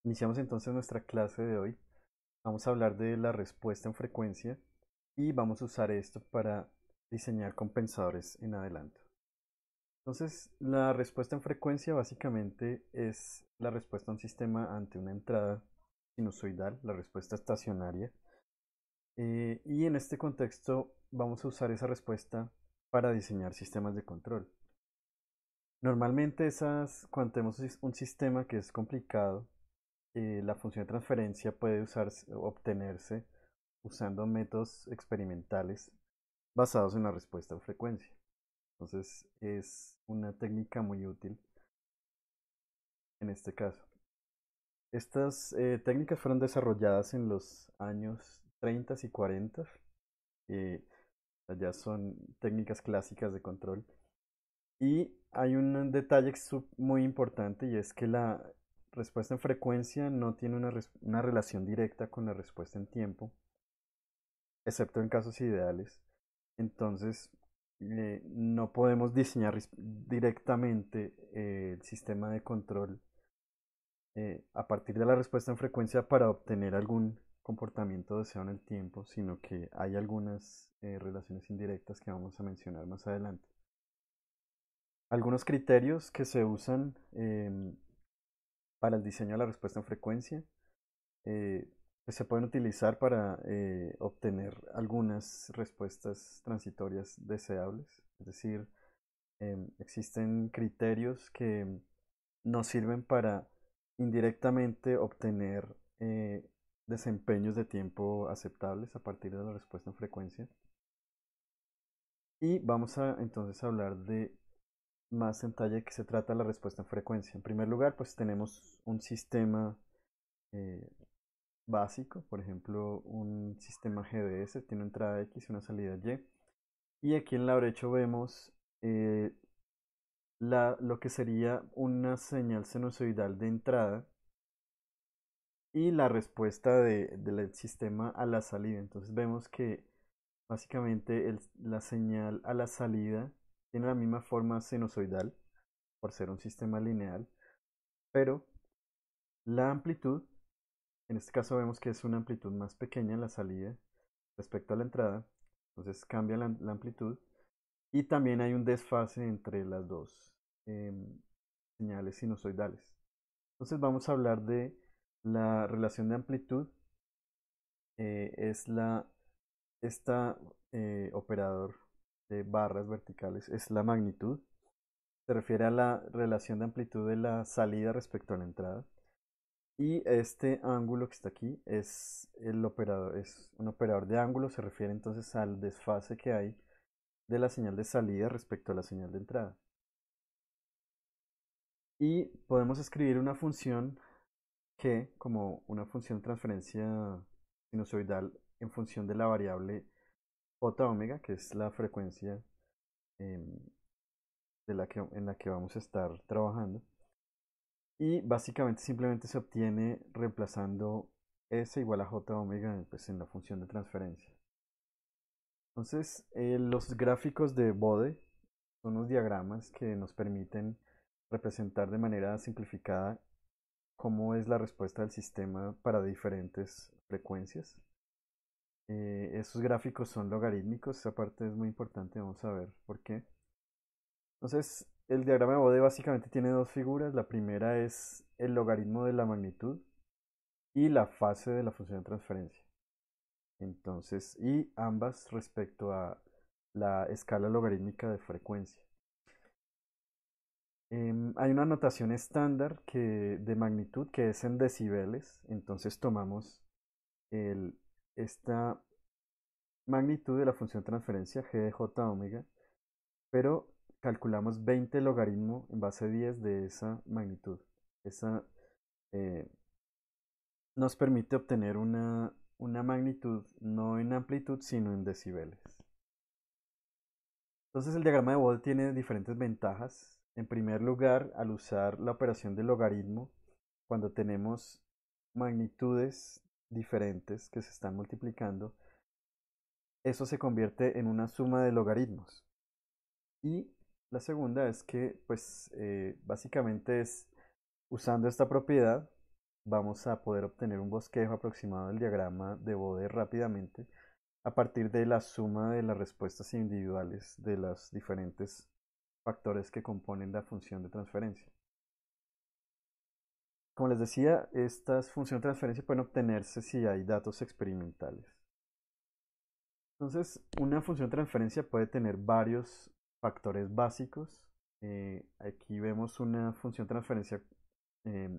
Iniciamos entonces nuestra clase de hoy. Vamos a hablar de la respuesta en frecuencia y vamos a usar esto para diseñar compensadores en adelante. Entonces, la respuesta en frecuencia básicamente es la respuesta a un sistema ante una entrada sinusoidal, la respuesta estacionaria. Y en este contexto vamos a usar esa respuesta para diseñar sistemas de control. Normalmente cuando tenemos un sistema que es complicado, la función de transferencia puede obtenerse usando métodos experimentales basados en la respuesta en frecuencia. Entonces es una técnica muy útil en este caso. Estas técnicas fueron desarrolladas en los años 30 y 40. eh, ya son técnicas clásicas de control. Y hay un detalle muy importante y es que la respuesta en frecuencia no tiene una relación directa con la respuesta en tiempo, excepto en casos ideales. Entonces, no podemos diseñar directamente el sistema de control a partir de la respuesta en frecuencia para obtener algún comportamiento deseado en el tiempo, sino que hay algunas relaciones indirectas que vamos a mencionar más adelante. Algunos criterios que se usan para el diseño de la respuesta en frecuencia eh, que se pueden utilizar para obtener algunas respuestas transitorias deseables. Es decir, existen criterios que nos sirven para indirectamente obtener desempeños de tiempo aceptables a partir de la respuesta en frecuencia. Y vamos a entonces hablar de más en detalle de qué se trata la respuesta en frecuencia. En primer lugar, pues tenemos un sistema eh, básico, por ejemplo, un sistema GDS tiene una entrada X y una salida Y. Y aquí en la brecha vemos lo que sería una señal sinusoidal de entrada y la respuesta del sistema a la salida. Entonces vemos que básicamente la señal a la salida tiene la misma forma sinusoidal por ser un sistema lineal, pero la amplitud, en este caso vemos que es una amplitud más pequeña en la salida respecto a la entrada, entonces cambia la amplitud y también hay un desfase entre las dos em, señales sinusoidales. Entonces vamos a hablar de la relación de amplitud, es esta operador de barras verticales, es la magnitud, se refiere a la relación de amplitud de la salida respecto a la entrada. Y este ángulo que está aquí es el operador, es un operador de ángulo, se refiere entonces al desfase que hay de la señal de salida respecto a la señal de entrada. Y podemos escribir una función que, como una función de transferencia sinusoidal en función de la variable j omega, que es la frecuencia em, en la que vamos a estar trabajando. Y básicamente simplemente se obtiene reemplazando S igual a j omega pues, en la función de transferencia. Entonces, los gráficos de Bode son unos diagramas que nos permiten representar de manera simplificada cómo es la respuesta del sistema para diferentes frecuencias. Esos gráficos son logarítmicos, esa parte es muy importante, vamos a ver por qué. Entonces, el diagrama de Bode básicamente tiene dos figuras. La primera es el logaritmo de la magnitud y la fase de la función de transferencia. Entonces, y ambas respecto a la escala logarítmica de frecuencia. Hay una notación estándar de magnitud que es en decibeles. Entonces tomamos esta magnitud de la función de transferencia g de j omega, pero calculamos 20 logaritmo en base 10 de esa magnitud. Esa eh, nos permite obtener una magnitud no en amplitud, sino en decibeles. Entonces el diagrama de Bode tiene diferentes ventajas. En primer lugar, al usar la operación de logaritmo, cuando tenemos magnitudes diferentes que se están multiplicando, eso se convierte en una suma de logaritmos. Y la segunda es que, pues, básicamente es usando esta propiedad vamos a poder obtener un bosquejo aproximado del diagrama de Bode rápidamente a partir de la suma de las respuestas individuales de los diferentes factores que componen la función de transferencia. Como les decía, estas funciones de transferencia pueden obtenerse si hay datos experimentales. Entonces, una función de transferencia puede tener varios factores básicos. Aquí vemos una función de transferencia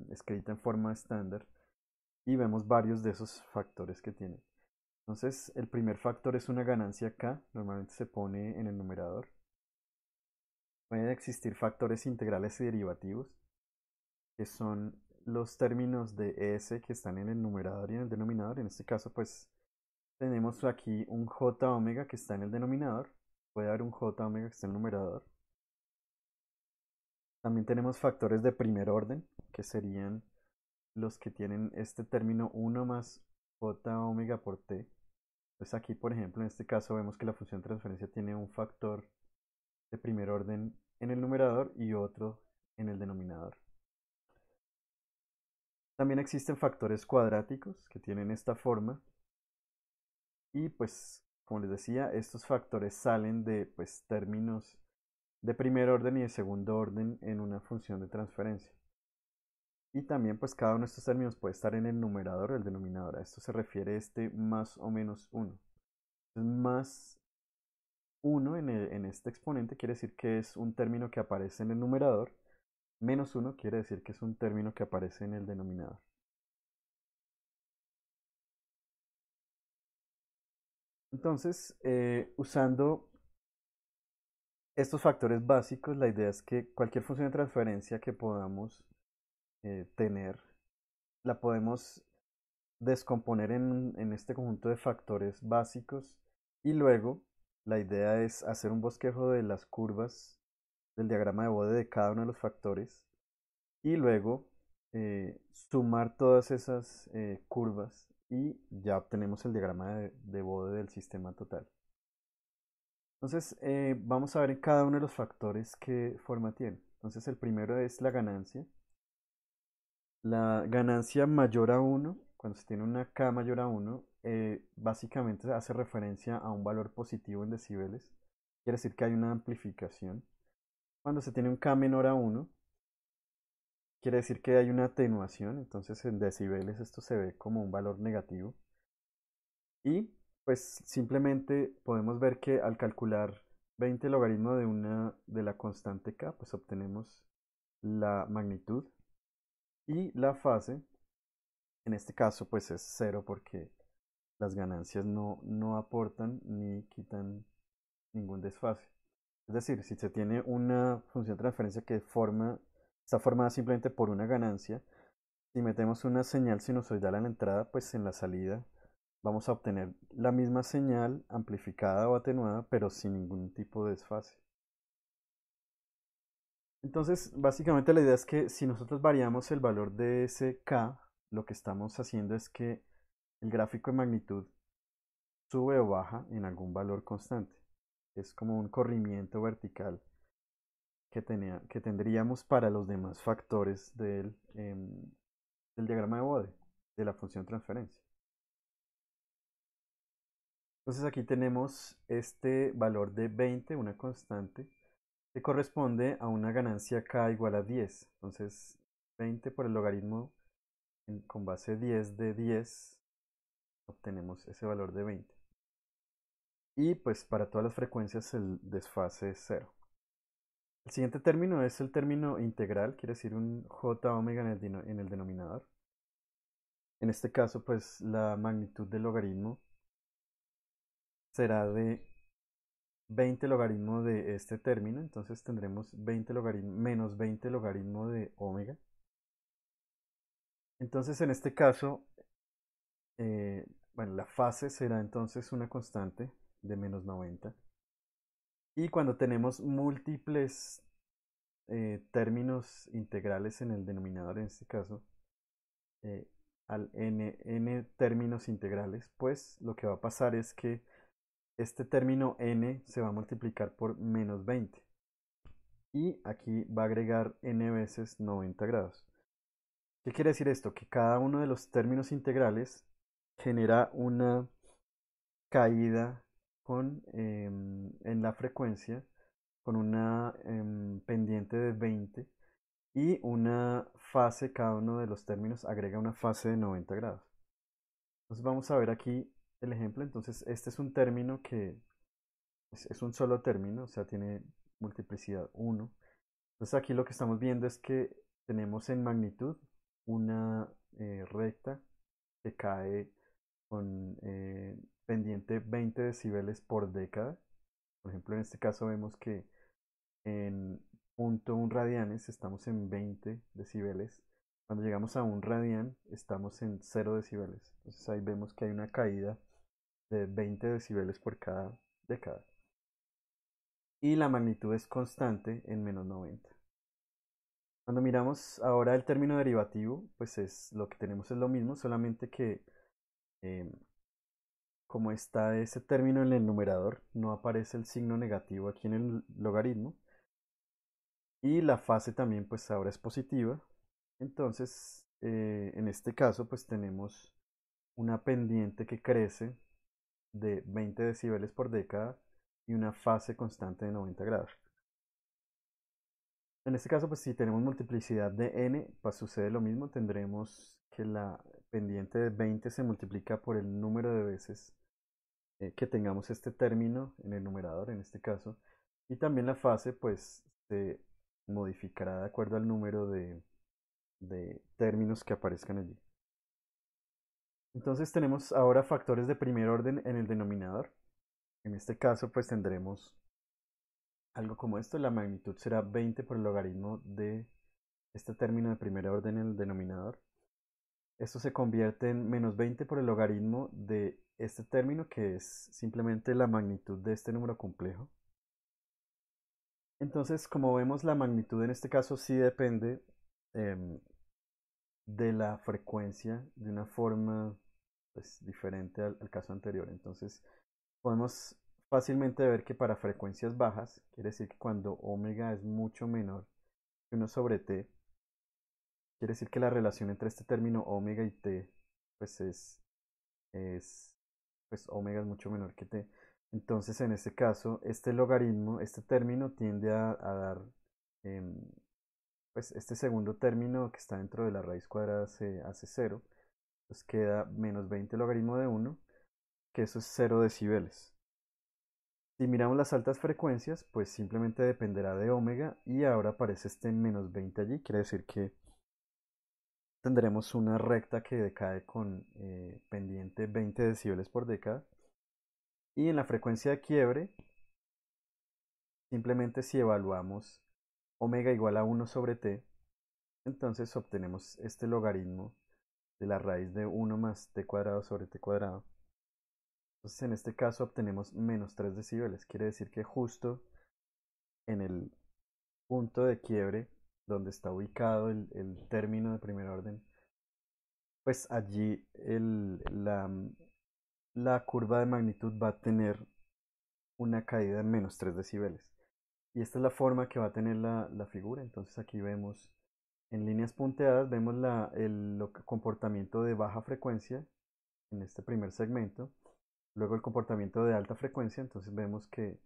escrita en forma estándar y vemos varios de esos factores que tiene. Entonces, el primer factor es una ganancia K, normalmente se pone en el numerador. Pueden existir factores integrales y derivativos, que son los términos de S que están en el numerador y en el denominador. En este caso, pues tenemos aquí un J omega que está en el denominador. Puede haber un J omega que está en el numerador. También tenemos factores de primer orden, que serían los que tienen este término 1 más J omega por T. Entonces aquí, por ejemplo, en este caso vemos que la función de transferencia tiene un factor de primer orden en el numerador y otro en el denominador. También existen factores cuadráticos que tienen esta forma y pues como les decía, estos factores salen de pues términos de primer orden y de segundo orden en una función de transferencia. Y también pues cada uno de estos términos puede estar en el numerador o el denominador. A esto se refiere este más o menos 1. Más 1 en este exponente quiere decir que es un término que aparece en el numerador. Menos 1 quiere decir que es un término que aparece en el denominador. Entonces, usando estos factores básicos, la idea es que cualquier función de transferencia que podamos tener, la podemos descomponer en este conjunto de factores básicos y luego la idea es hacer un bosquejo de las curvas del diagrama de Bode de cada uno de los factores y luego sumar todas esas curvas y ya obtenemos el diagrama de Bode del sistema total. Entonces vamos a ver en cada uno de los factores qué forma tiene. Entonces el primero es la ganancia. La ganancia mayor a 1, cuando se tiene una K mayor a 1, básicamente hace referencia a un valor positivo en decibeles. Quiere decir que hay una amplificación. Cuando se tiene un K menor a 1, quiere decir que hay una atenuación. Entonces en decibeles esto se ve como un valor negativo. Y pues simplemente podemos ver que al calcular 20 logaritmo de la constante K, pues obtenemos la magnitud y la fase. En este caso, pues es cero porque las ganancias no aportan ni quitan ningún desfase. Es decir, si se tiene una función de transferencia que está formada simplemente por una ganancia, si metemos una señal sinusoidal en la entrada, pues en la salida vamos a obtener la misma señal amplificada o atenuada, pero sin ningún tipo de desfase. Entonces, básicamente la idea es que si nosotros variamos el valor de ese K, lo que estamos haciendo es que el gráfico de magnitud sube o baja en algún valor constante. Es como un corrimiento vertical que tendríamos para los demás factores del diagrama de Bode, de la función transferencia. Entonces aquí tenemos este valor de 20, una constante, que corresponde a una ganancia K igual a 10. Entonces 20 por el logaritmo con base 10 de 10, obtenemos ese valor de 20. Y pues para todas las frecuencias el desfase es 0. El siguiente término es el término integral, quiere decir un j omega en el denominador. En este caso, pues la magnitud del logaritmo será de 20 logaritmo de este término, entonces tendremos 20 logaritmo, menos 20 logaritmo de omega. Entonces en este caso, bueno, la fase será entonces una constante de menos 90. Y cuando tenemos múltiples términos integrales en el denominador, en este caso, eh, al n términos integrales, pues lo que va a pasar es que este término n se va a multiplicar por menos 20 y aquí va a agregar n veces 90 grados. ¿Qué quiere decir esto? Que cada uno de los términos integrales genera una caída en la frecuencia con una pendiente de 20 y una fase, cada uno de los términos agrega una fase de 90 grados. Entonces vamos a ver aquí el ejemplo. Entonces este es un término que es un solo término, o sea, tiene multiplicidad 1. Entonces aquí lo que estamos viendo es que tenemos en magnitud una recta que cae con pendiente 20 decibeles por década. Por ejemplo, en este caso vemos que en 0.1 radianes estamos en 20 decibeles. Cuando llegamos a 1 radian estamos en 0 decibeles. Entonces ahí vemos que hay una caída de 20 decibeles por cada década. Y la magnitud es constante en -90. Cuando miramos ahora el término derivativo, pues es lo que tenemos es lo mismo, solamente que eh, como está ese término en el numerador, no aparece el signo negativo aquí en el logaritmo. Y la fase también pues ahora es positiva. Entonces, en este caso pues tenemos una pendiente que crece de 20 decibeles por década y una fase constante de 90 grados. En este caso, pues si tenemos multiplicidad de n, pues sucede lo mismo. Tendremos que la pendiente de 20 se multiplica por el número de veces que tengamos este término en el numerador, en este caso. Y también la fase, pues se modificará de acuerdo al número de términos que aparezcan allí. Entonces tenemos ahora factores de primer orden en el denominador. En este caso, pues tendremos algo como esto. La magnitud será 20 por el logaritmo de este término de primer orden en el denominador. Esto se convierte en -20 por el logaritmo de este término, que es simplemente la magnitud de este número complejo. Entonces, como vemos, la magnitud en este caso sí depende em, de la frecuencia de una forma pues, diferente al caso anterior. Entonces, podemos fácilmente ver que para frecuencias bajas, quiere decir que cuando omega es mucho menor que 1 sobre t, quiere decir que la relación entre este término omega y t pues es pues omega es mucho menor que t. Entonces, en este caso, este logaritmo, este término tiende a dar, em, pues este segundo término que está dentro de la raíz cuadrada se hace 0, pues queda -20 logaritmo de 1, que eso es 0 decibeles. Si miramos las altas frecuencias, pues simplemente dependerá de omega y ahora aparece este -20 allí, quiere decir que tendremos una recta que decae con pendiente 20 decibeles por década. Y en la frecuencia de quiebre, simplemente si evaluamos omega igual a 1 sobre t, entonces obtenemos este logaritmo de la raíz de 1 más t cuadrado sobre t cuadrado. Entonces en este caso obtenemos -3 decibeles, quiere decir que justo en el punto de quiebre donde está ubicado el término de primer orden, pues allí la curva de magnitud va a tener una caída de -3 decibeles. Y esta es la forma que va a tener la figura. Entonces aquí vemos en líneas punteadas, vemos el comportamiento de baja frecuencia en este primer segmento. Luego el comportamiento de alta frecuencia. Entonces vemos que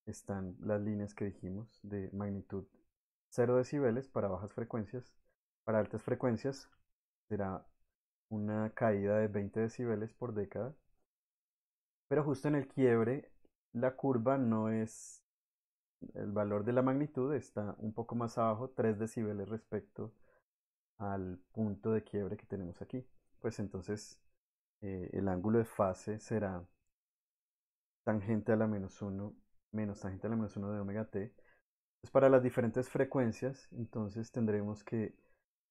están las líneas que dijimos de magnitud 0 decibeles para bajas frecuencias. Para altas frecuencias será una caída de 20 decibeles por década. Pero justo en el quiebre la curva no es, el valor de la magnitud está un poco más abajo, 3 decibeles respecto al punto de quiebre que tenemos aquí. Pues entonces el ángulo de fase será tangente a la -1 menos tangente a la -1 de omega t. Pues para las diferentes frecuencias, entonces tendremos que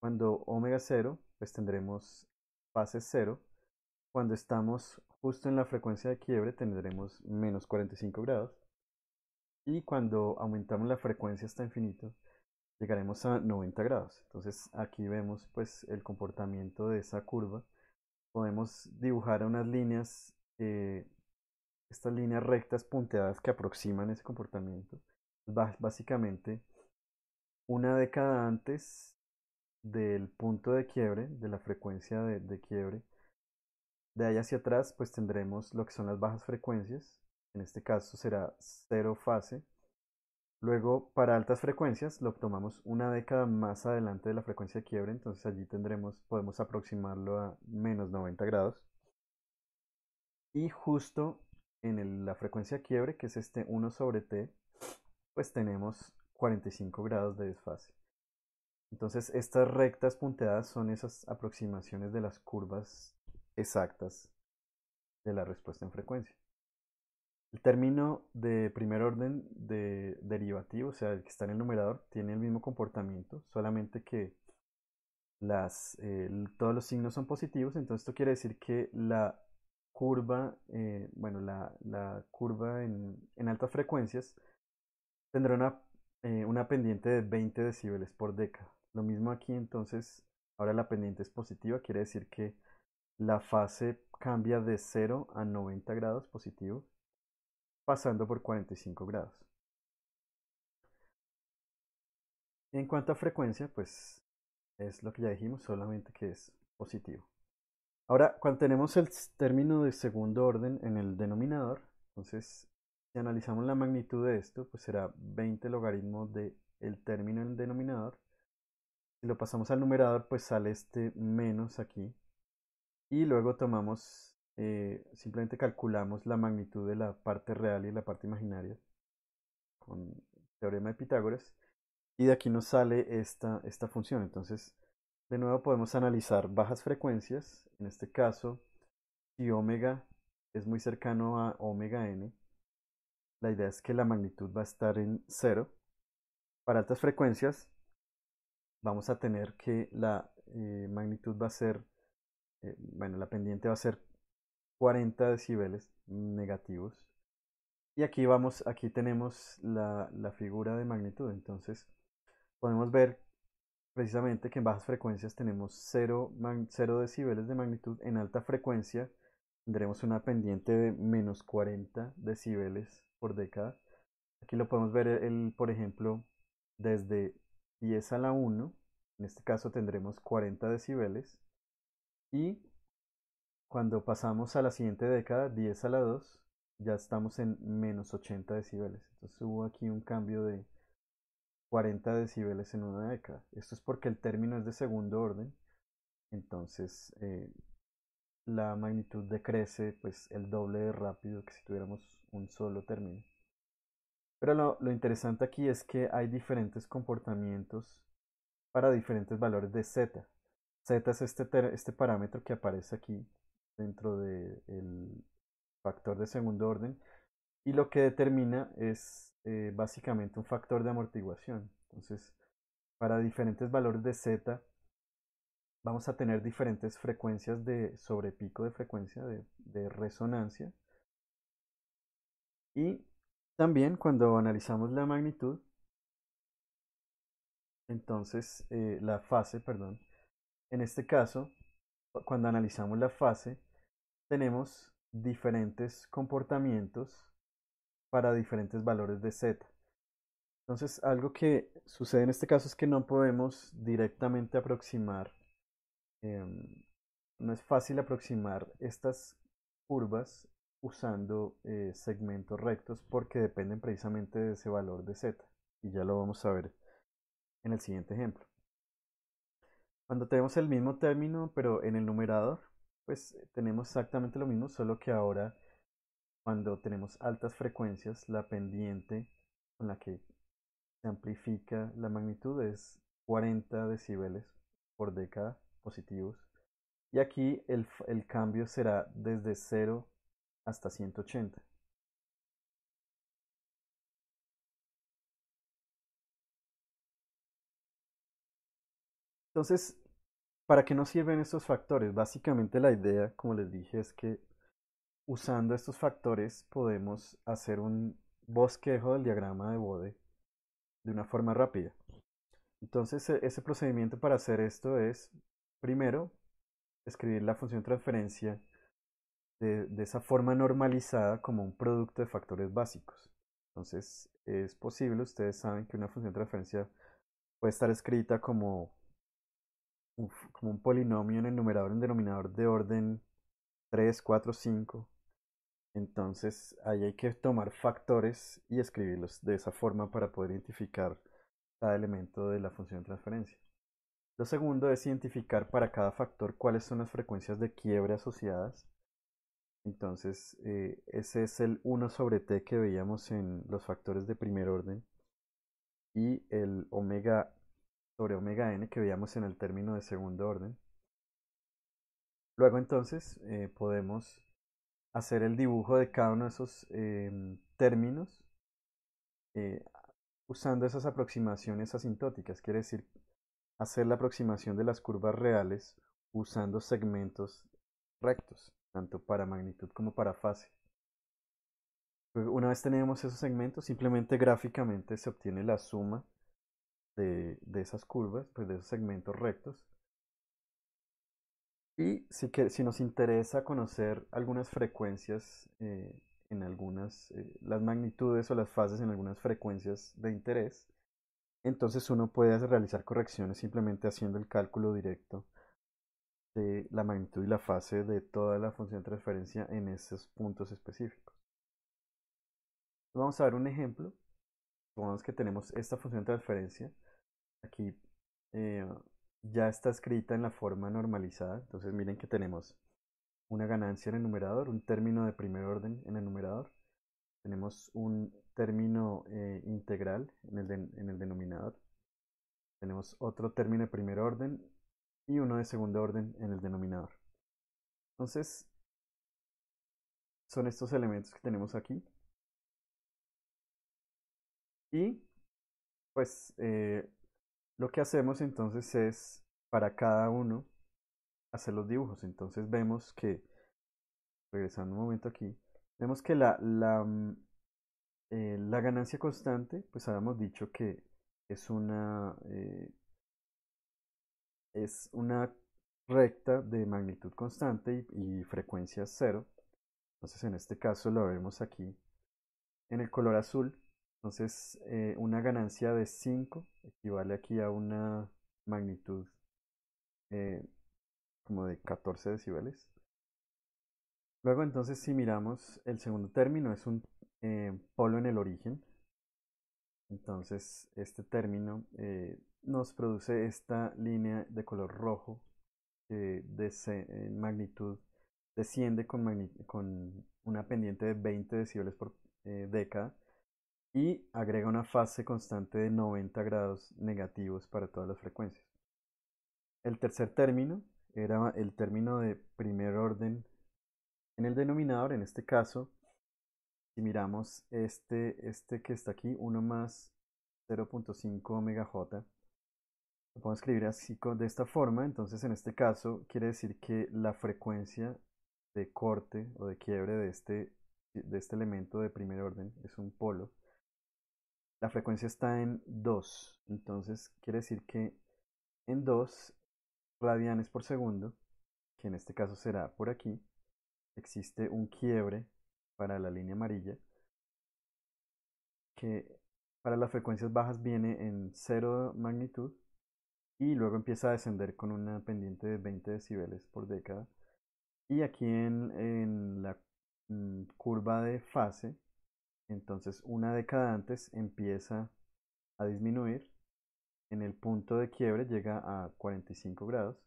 cuando omega 0, pues tendremos fase 0. Cuando estamos justo en la frecuencia de quiebre, tendremos -45 grados. Y cuando aumentamos la frecuencia hasta infinito, llegaremos a 90 grados. Entonces aquí vemos pues el comportamiento de esa curva. Podemos dibujar unas líneas, estas líneas rectas punteadas que aproximan ese comportamiento. Básicamente, una década antes del punto de quiebre, de la frecuencia de quiebre. De ahí hacia atrás, pues tendremos lo que son las bajas frecuencias. En este caso será cero fase. Luego, para altas frecuencias, lo tomamos una década más adelante de la frecuencia de quiebre, entonces allí podemos aproximarlo a menos 90 grados. Y justo en la frecuencia de quiebre, que es este 1 sobre t, pues tenemos 45 grados de desfase. Entonces, estas rectas punteadas son esas aproximaciones de las curvas exactas de la respuesta en frecuencia. El término de primer orden de derivativo, o sea, el que está en el numerador, tiene el mismo comportamiento, solamente que todos los signos son positivos, entonces esto quiere decir que la curva, bueno, la curva en altas frecuencias tendrá una pendiente de 20 decibeles por década. Lo mismo aquí, entonces, ahora la pendiente es positiva, quiere decir que la fase cambia de 0 a 90 grados positivo, pasando por 45 grados. En cuanto a frecuencia, pues es lo que ya dijimos, solamente que es positivo. Ahora, cuando tenemos el término de segundo orden en el denominador, entonces, si analizamos la magnitud de esto, pues será 20 logaritmo del término en el denominador. Si lo pasamos al numerador, pues sale este menos aquí. Y luego simplemente calculamos la magnitud de la parte real y la parte imaginaria con el teorema de Pitágoras. Y de aquí nos sale esta función. Entonces, de nuevo podemos analizar bajas frecuencias. En este caso, si omega es muy cercano a omega n, la idea es que la magnitud va a estar en cero. Para altas frecuencias, vamos a tener que la magnitud va a ser, bueno, la pendiente va a ser 40 decibeles negativos. Y aquí tenemos la figura de magnitud. Entonces, podemos ver precisamente que en bajas frecuencias tenemos 0 decibeles de magnitud. En alta frecuencia tendremos una pendiente de menos 40 decibeles por década. Aquí lo podemos ver, por ejemplo, desde 10 a la 1. En este caso tendremos 40 decibeles. Y cuando pasamos a la siguiente década, 10 a la 2, ya estamos en menos 80 decibeles. Entonces hubo aquí un cambio de 40 decibeles en una década. Esto es porque el término es de segundo orden, entonces la magnitud decrece pues el doble de rápido que si tuviéramos un solo término. Pero lo interesante aquí es que hay diferentes comportamientos para diferentes valores de z. Z es este parámetro que aparece aquí dentro del factor de segundo orden y lo que determina es básicamente un factor de amortiguación. Entonces, para diferentes valores de z vamos a tener diferentes frecuencias de sobrepico de frecuencia de resonancia. Y también cuando analizamos la magnitud, entonces la fase, perdón, en este caso, cuando analizamos la fase, tenemos diferentes comportamientos para diferentes valores de z. Entonces, algo que sucede en este caso es que no podemos directamente aproximar, no es fácil aproximar estas curvas usando segmentos rectos porque dependen precisamente de ese valor de z. Y ya lo vamos a ver en el siguiente ejemplo. Cuando tenemos el mismo término, pero en el numerador, pues tenemos exactamente lo mismo, solo que ahora cuando tenemos altas frecuencias, la pendiente con la que se amplifica la magnitud es 40 decibeles por década positivos. Y aquí el cambio será desde 0 hasta 180. Entonces, ¿para qué nos sirven estos factores? Básicamente la idea, como les dije, es que usando estos factores podemos hacer un bosquejo del diagrama de Bode de una forma rápida. Entonces, ese procedimiento para hacer esto es, primero, escribir la función de transferencia de esa forma normalizada como un producto de factores básicos. Entonces, es posible, ustedes saben que una función de transferencia puede estar escrita como como un polinomio en el numerador y en denominador de orden 3, 4, 5. Entonces ahí hay que tomar factores y escribirlos de esa forma para poder identificar cada elemento de la función de transferencia. Lo segundo es identificar para cada factor cuáles son las frecuencias de quiebre asociadas. Entonces, ese es el 1 sobre t que veíamos en los factores de primer orden y el omega sobre omega n que veíamos en el término de segundo orden. Luego entonces podemos hacer el dibujo de cada uno de esos términos eh, usando esas aproximaciones asintóticas, quiere decir hacer la aproximación de las curvas reales usando segmentos rectos, tanto para magnitud como para fase. Una vez tenemos esos segmentos, simplemente gráficamente se obtiene la suma de esas curvas, pues de esos segmentos rectos. Y si nos interesa conocer algunas frecuencias en algunas, las magnitudes o las fases en algunas frecuencias de interés, entonces uno puede realizar correcciones simplemente haciendo el cálculo directo de la magnitud y la fase de toda la función de transferencia en esos puntos específicos. Vamos a ver un ejemplo. Supongamos que tenemos esta función de transferencia. Aquí eh, ya está escrita en la forma normalizada. Entonces miren que tenemos una ganancia en el numerador, un término de primer orden en el numerador. Tenemos un término integral en el denominador. Tenemos otro término de primer orden y uno de segundo orden en el denominador. Entonces, son estos elementos que tenemos aquí. Y pues lo que hacemos entonces es para cada uno hacer los dibujos. Entonces vemos que, regresando un momento aquí, vemos que la ganancia constante, pues habíamos dicho que es es una recta de magnitud constante y frecuencia cero. Entonces en este caso lo vemos aquí en el color azul. Entonces una ganancia de 5 equivale aquí a una magnitud eh, como de 14 decibeles. Luego entonces si miramos el segundo término es un polo en el origen. Entonces este término nos produce esta línea de color rojo que en magnitud desciende con una pendiente de 20 decibeles por década y agrega una fase constante de 90 grados negativos para todas las frecuencias. El tercer término era el término de primer orden en el denominador, en este caso, si miramos este que está aquí, 1 más 0.5 omega j, lo podemos escribir así de esta forma. Entonces, en este caso, quiere decir que la frecuencia de corte o de quiebre de este elemento de primer orden es un polo. La frecuencia está en 2. Entonces, quiere decir que en 2 radianes por segundo, que en este caso será por aquí, existe un quiebre para la línea amarilla que para las frecuencias bajas viene en 0 magnitud y luego empieza a descender con una pendiente de 20 decibeles por década. Y aquí en la curva de fase, entonces una década antes empieza a disminuir. En el punto de quiebre llega a 45 grados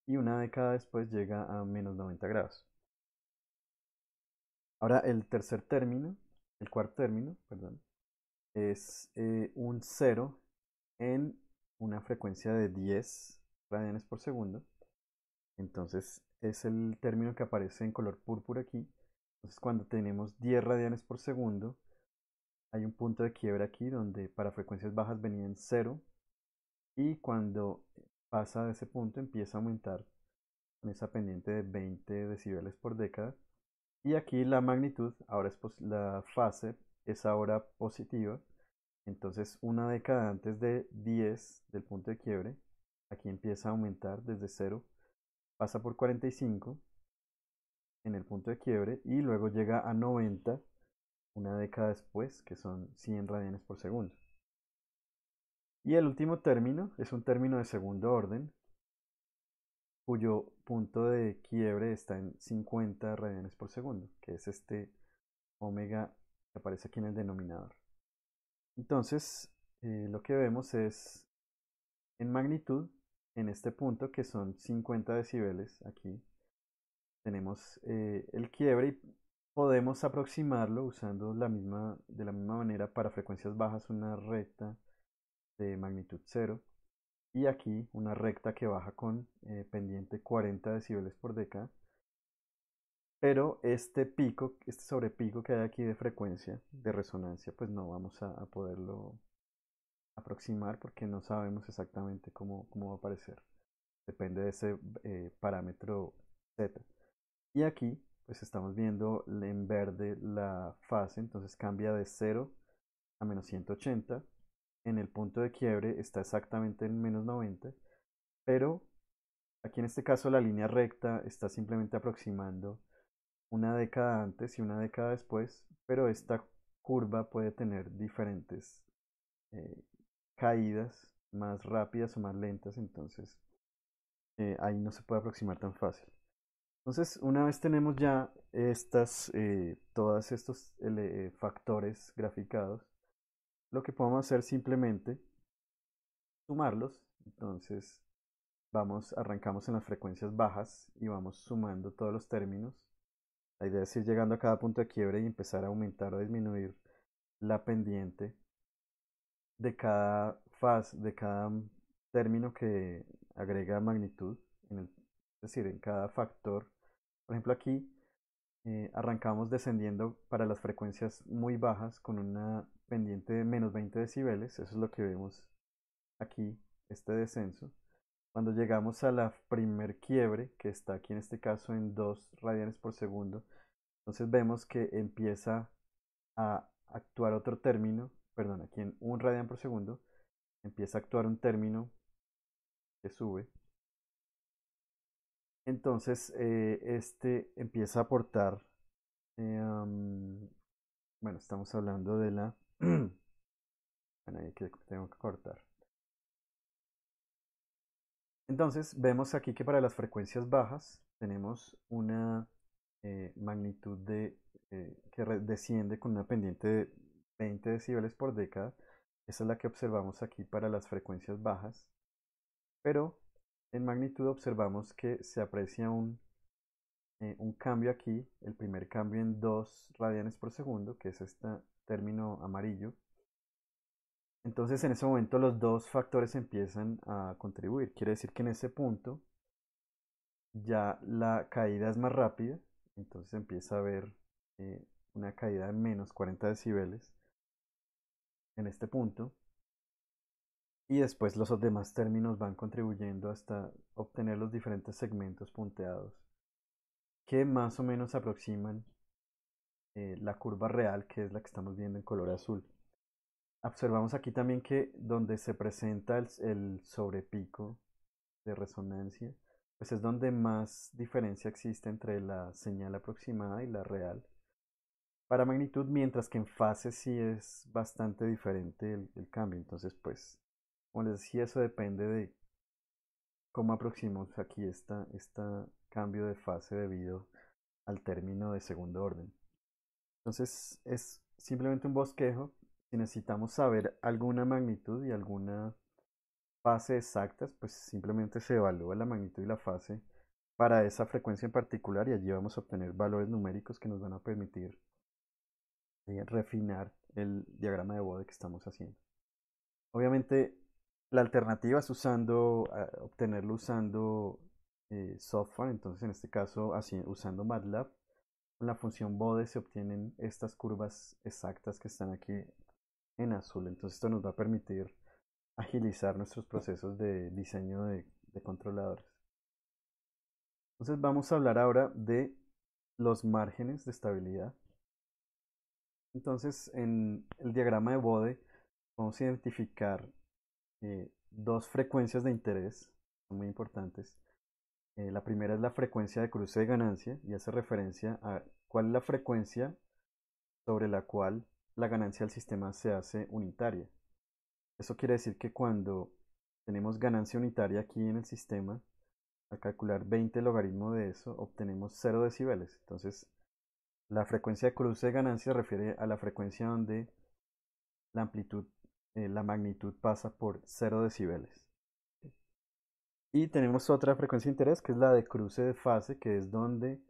y una década después llega a menos 90 grados. Ahora el cuarto término, perdón, es un cero en una frecuencia de 10 radianes por segundo. Entonces es el término que aparece en color púrpura aquí. Entonces cuando tenemos 10 radianes por segundo, hay un punto de quiebre aquí donde para frecuencias bajas venía en cero y cuando pasa de ese punto empieza a aumentar con esa pendiente de 20 decibeles por década. Y aquí la magnitud, ahora es la fase es ahora positiva. Entonces una década antes de 10 del punto de quiebre, aquí empieza a aumentar desde cero, pasa por 45 en el punto de quiebre y luego llega a 90 una década después, que son 100 radianes por segundo. Y el último término es un término de segundo orden, cuyo punto de quiebre está en 50 radianes por segundo, que es este omega que aparece aquí en el denominador. Entonces, lo que vemos es en magnitud, en este punto que son 50 decibeles, aquí tenemos el quiebre y podemos aproximarlo usando de la misma manera para frecuencias bajas una recta de magnitud cero y aquí una recta que baja con pendiente 40 decibeles por década. Pero este pico, este sobrepico que hay aquí de frecuencia, de resonancia, pues no vamos a poderlo aproximar porque no sabemos exactamente cómo va a aparecer. Depende de ese parámetro z. Y aquí pues estamos viendo en verde la fase, entonces cambia de 0 a menos 180. En el punto de quiebre está exactamente en menos 90, pero aquí en este caso la línea recta está simplemente aproximando una década antes y una década después, pero esta curva puede tener diferentes eh, caídas más rápidas o más lentas, entonces ahí no se puede aproximar tan fácil. Entonces, una vez tenemos ya todos estos factores graficados, lo que podemos hacer simplemente sumarlos. Entonces, arrancamos en las frecuencias bajas y vamos sumando todos los términos. La idea es ir llegando a cada punto de quiebre y empezar a aumentar o disminuir la pendiente de cada fase, de cada término que agrega magnitud, es decir, en cada factor. Por ejemplo, aquí arrancamos descendiendo para las frecuencias muy bajas con una pendiente de menos 20 decibeles, eso es lo que vemos aquí, este descenso. Cuando llegamos a la primer quiebre, que está aquí en este caso en 2 radianes por segundo, entonces vemos que empieza a actuar otro término, perdón, aquí en 1 radian por segundo, empieza a actuar un término que sube. Entonces, este empieza a aportar, bueno, estamos hablando de la, bueno, ahí que tengo que cortar. Entonces, vemos aquí que para las frecuencias bajas tenemos una magnitud que desciende con una pendiente de 20 decibeles por década. Esa es la que observamos aquí para las frecuencias bajas. Pero en magnitud observamos que se aprecia un cambio aquí, el primer cambio en 2 radianes por segundo, que es este término amarillo. Entonces en ese momento los dos factores empiezan a contribuir. Quiere decir que en ese punto ya la caída es más rápida, entonces empieza a haber eh, una caída de menos 40 decibeles en este punto. Y después los demás términos van contribuyendo hasta obtener los diferentes segmentos punteados que más o menos aproximan la curva real, que es la que estamos viendo en color azul. Observamos aquí también que donde se presenta el sobrepico de resonancia, pues es donde más diferencia existe entre la señal aproximada y la real para magnitud, mientras que en fase sí es bastante diferente el cambio. Entonces, pues, como les decía, eso depende de cómo aproximamos aquí este cambio de fase debido al término de segundo orden. Entonces, es simplemente un bosquejo. Si necesitamos saber alguna magnitud y alguna fase exactas, pues simplemente se evalúa la magnitud y la fase para esa frecuencia en particular y allí vamos a obtener valores numéricos que nos van a permitir refinar el diagrama de Bode que estamos haciendo. Obviamente la alternativa es obtenerlo usando software, entonces en este caso usando MATLAB, con la función Bode se obtienen estas curvas exactas que están aquí en azul, entonces esto nos va a permitir agilizar nuestros procesos de diseño de controladores. Entonces vamos a hablar ahora de los márgenes de estabilidad. Entonces en el diagrama de Bode vamos a identificar dos frecuencias de interés, son muy importantes. La primera es la frecuencia de cruce de ganancia y hace referencia a cuál es la frecuencia sobre la cual la ganancia del sistema se hace unitaria. Eso quiere decir que cuando tenemos ganancia unitaria aquí en el sistema, al calcular 20 logaritmo de eso, obtenemos 0 decibeles. Entonces, la frecuencia de cruce de ganancia refiere a la frecuencia donde la amplitud, la magnitud pasa por 0 decibeles. Y tenemos otra frecuencia de interés que es la de cruce de fase, que es donde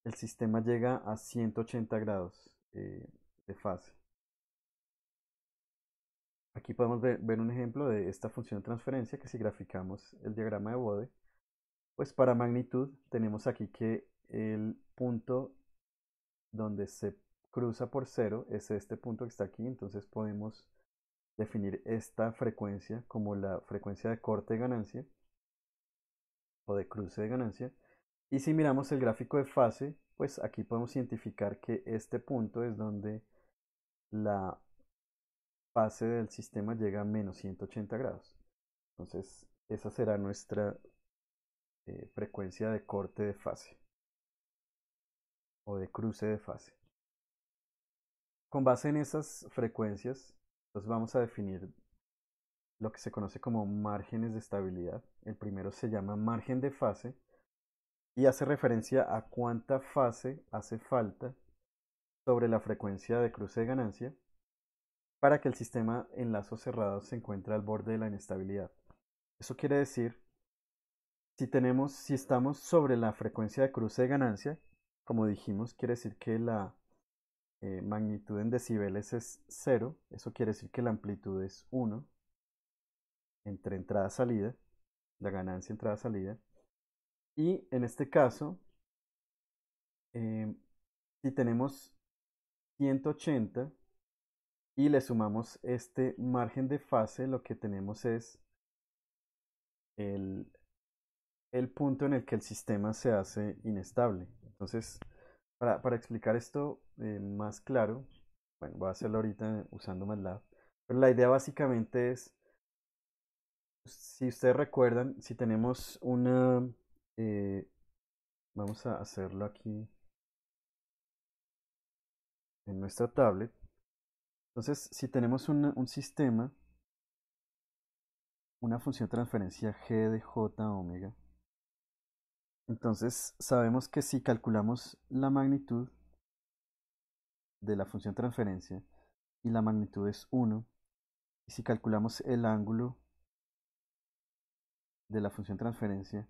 el sistema llega a 180 grados de fase. Aquí podemos ver un ejemplo de esta función de transferencia que si graficamos el diagrama de Bode, pues para magnitud tenemos aquí que el punto donde se cruza por 0 es este punto que está aquí, entonces podemos definir esta frecuencia como la frecuencia de corte de ganancia o de cruce de ganancia. Y si miramos el gráfico de fase, pues aquí podemos identificar que este punto es donde la fase del sistema llega a menos 180 grados. Entonces, esa será nuestra frecuencia de corte de fase o de cruce de fase. Con base en esas frecuencias, pues vamos a definir lo que se conoce como márgenes de estabilidad. El primero se llama margen de fase y hace referencia a cuánta fase hace falta sobre la frecuencia de cruce de ganancia para que el sistema en lazos cerrados se encuentre al borde de la inestabilidad. Eso quiere decir, si estamos sobre la frecuencia de cruce de ganancia, como dijimos, quiere decir que la magnitud en decibeles es 0, eso quiere decir que la amplitud es 1 entre entrada y salida, la ganancia entrada-salida, y en este caso, eh, si tenemos 180 y le sumamos este margen de fase, lo que tenemos es el, el punto en el que el sistema se hace inestable. Entonces, para explicar esto más claro, bueno, voy a hacerlo ahorita usando MATLAB, pero la idea básicamente es, si ustedes recuerdan, si tenemos eh, vamos a hacerlo aquí en nuestra tablet. Entonces, si tenemos un sistema, una función de transferencia g de j omega, entonces sabemos que si calculamos la magnitud de la función de transferencia y la magnitud es 1, y si calculamos el ángulo de la función de transferencia,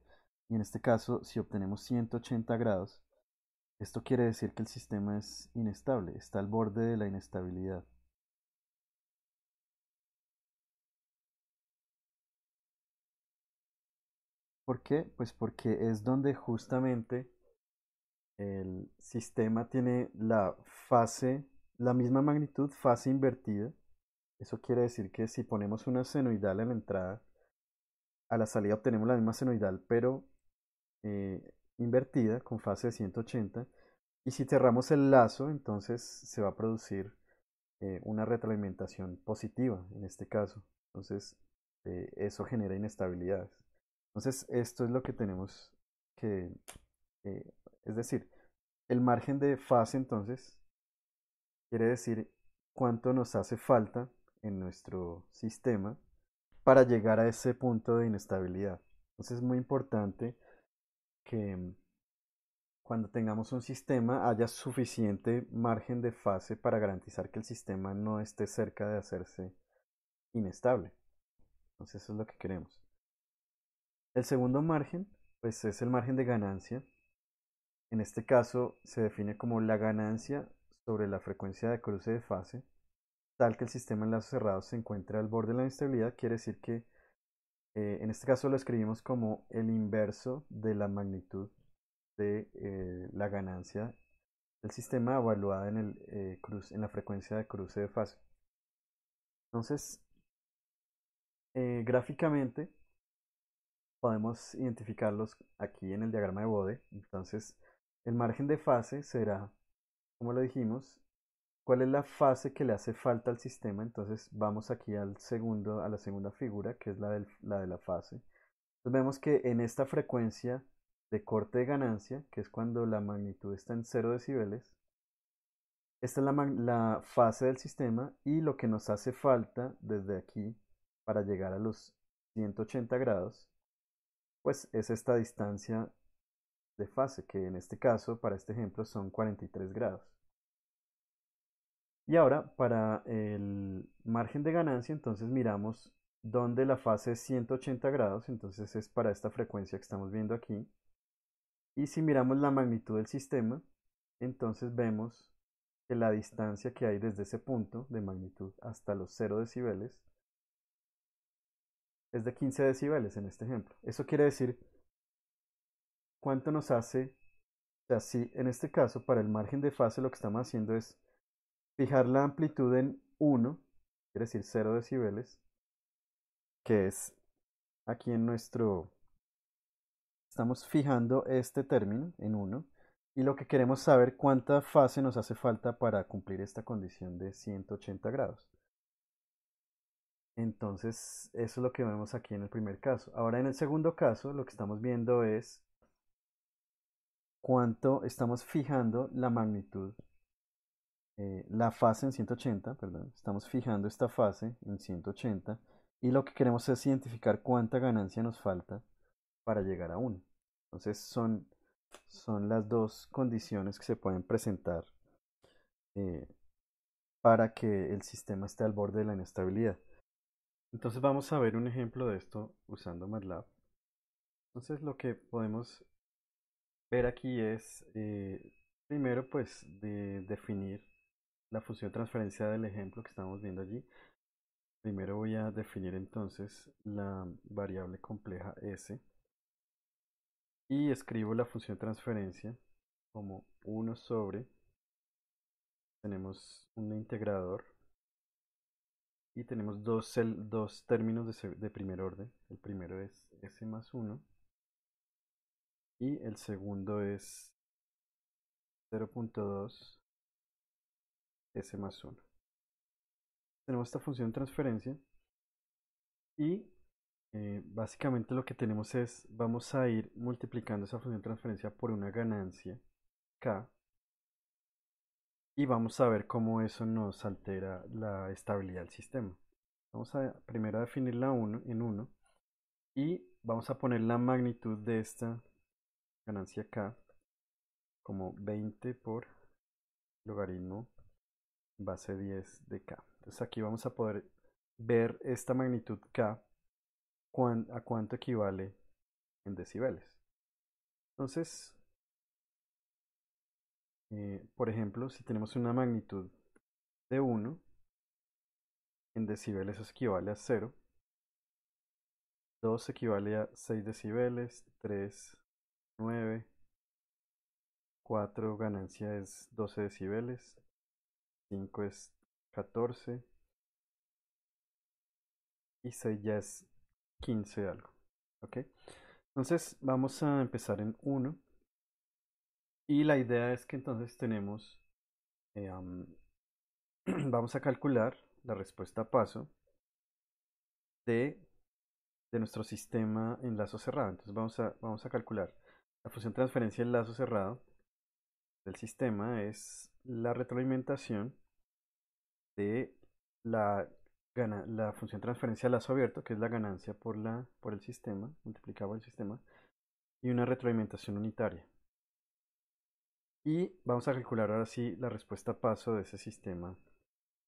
y en este caso si obtenemos 180 grados, esto quiere decir que el sistema es inestable, está al borde de la inestabilidad. ¿Por qué? Pues porque es donde justamente el sistema tiene la misma magnitud, fase invertida. Eso quiere decir que si ponemos una senoidal en la entrada, a la salida obtenemos la misma senoidal, pero invertida con fase de 180. Y si cerramos el lazo, entonces se va a producir una retroalimentación positiva en este caso. Entonces, eso genera inestabilidades. Entonces, esto es lo que tenemos que, eh, es decir, el margen de fase entonces quiere decir cuánto nos hace falta en nuestro sistema para llegar a ese punto de inestabilidad. Entonces es muy importante que cuando tengamos un sistema haya suficiente margen de fase para garantizar que el sistema no esté cerca de hacerse inestable. Entonces eso es lo que queremos. El segundo margen, pues es el margen de ganancia. En este caso se define como la ganancia sobre la frecuencia de cruce de fase, tal que el sistema en lazos cerrados se encuentre al borde de la inestabilidad. Quiere decir que en este caso lo escribimos como el inverso de la magnitud de la ganancia del sistema evaluada en la frecuencia de cruce de fase. Entonces, gráficamente podemos identificarlos aquí en el diagrama de Bode. Entonces, el margen de fase será, como lo dijimos, cuál es la fase que le hace falta al sistema. Entonces, vamos aquí a la segunda figura, que es la de la fase. Entonces, vemos que en esta frecuencia de corte de ganancia, que es cuando la magnitud está en 0 decibeles, esta es la fase del sistema y lo que nos hace falta desde aquí para llegar a los 180 grados, pues es esta distancia de fase, que en este caso, para este ejemplo, son 43 grados. Y ahora, para el margen de ganancia, entonces miramos dónde la fase es 180 grados, entonces es para esta frecuencia que estamos viendo aquí. Y si miramos la magnitud del sistema, entonces vemos que la distancia que hay desde ese punto de magnitud hasta los 0 decibeles es de 15 decibeles en este ejemplo. Eso quiere decir cuánto nos hace, o sea, si en este caso para el margen de fase lo que estamos haciendo es fijar la amplitud en 1, quiere decir 0 decibeles, que es aquí en nuestro, estamos fijando este término en 1, y lo que queremos saber cuánta fase nos hace falta para cumplir esta condición de 180 grados. Entonces, eso es lo que vemos aquí en el primer caso. Ahora, en el segundo caso, lo que estamos viendo es cuánto estamos fijando la magnitud, la fase en 180, perdón. Estamos fijando esta fase en 180 y lo que queremos es identificar cuánta ganancia nos falta para llegar a 1. Entonces, son las dos condiciones que se pueden presentar eh, para que el sistema esté al borde de la inestabilidad. Entonces, vamos a ver un ejemplo de esto usando MATLAB. Entonces lo que podemos ver aquí es, primero pues, de definir la función de transferencia del ejemplo que estamos viendo allí. Primero voy a definir entonces la variable compleja s y escribo la función de transferencia como 1 sobre, tenemos un integrador y tenemos dos términos de primer orden. El primero es s más 1 y el segundo es 0.2 s más 1. Tenemos esta función de transferencia y básicamente lo que tenemos es, vamos a ir multiplicando esa función de transferencia por una ganancia k y vamos a ver cómo eso nos altera la estabilidad del sistema. Vamos a primero a definirla en 1 y vamos a poner la magnitud de esta ganancia k como 20 por logaritmo base 10 de k. Entonces aquí vamos a poder ver esta magnitud k a cuánto equivale en decibeles. Entonces, por ejemplo, si tenemos una magnitud de 1, en decibeles eso equivale a 0, 2 equivale a 6 decibeles, 3, 9, 4 ganancia es 12 decibeles, 5 es 14 y 6 ya es 15 algo. ¿Ok? Entonces vamos a empezar en 1 y la idea es que entonces tenemos, vamos a calcular la respuesta a paso de nuestro sistema en lazo cerrado. Entonces vamos a calcular la función de transferencia en lazo cerrado del sistema es la retroalimentación de la, la función de transferencia a lazo abierto, que es la ganancia por el sistema, multiplicado por el sistema, y una retroalimentación unitaria. Y vamos a calcular ahora sí la respuesta a paso de ese sistema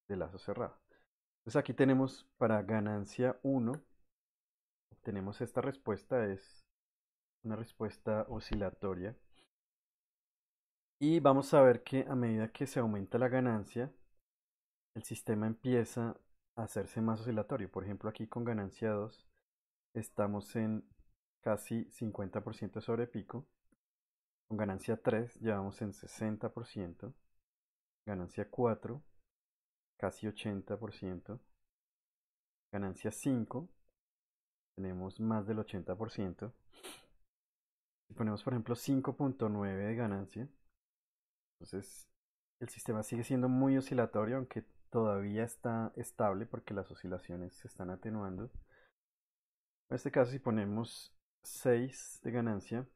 de lazo cerrado. Entonces aquí tenemos para ganancia 1, obtenemos esta respuesta, es una respuesta oscilatoria. Y vamos a ver que a medida que se aumenta la ganancia, el sistema empieza a hacerse más oscilatorio. Por ejemplo, aquí con ganancia 2 estamos en casi 50% sobre pico. Con ganancia 3 llevamos en 60%. Ganancia 4, casi 80%. Ganancia 5, tenemos más del 80%. Si ponemos, por ejemplo, 5.9 de ganancia, entonces el sistema sigue siendo muy oscilatorio, aunque todavía está estable porque las oscilaciones se están atenuando. En este caso, si ponemos 6 de ganancia,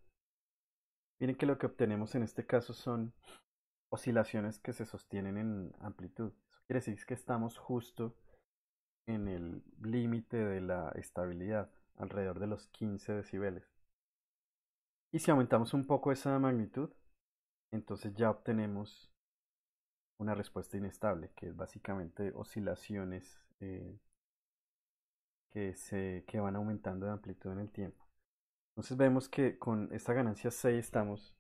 miren que lo que obtenemos en este caso son oscilaciones que se sostienen en amplitud. Eso quiere decir que estamos justo en el límite de la estabilidad, alrededor de los 15 decibeles. Y si aumentamos un poco esa magnitud, entonces ya obtenemos una respuesta inestable, que es básicamente oscilaciones que van aumentando de amplitud en el tiempo. Entonces vemos que con esta ganancia 6 estamos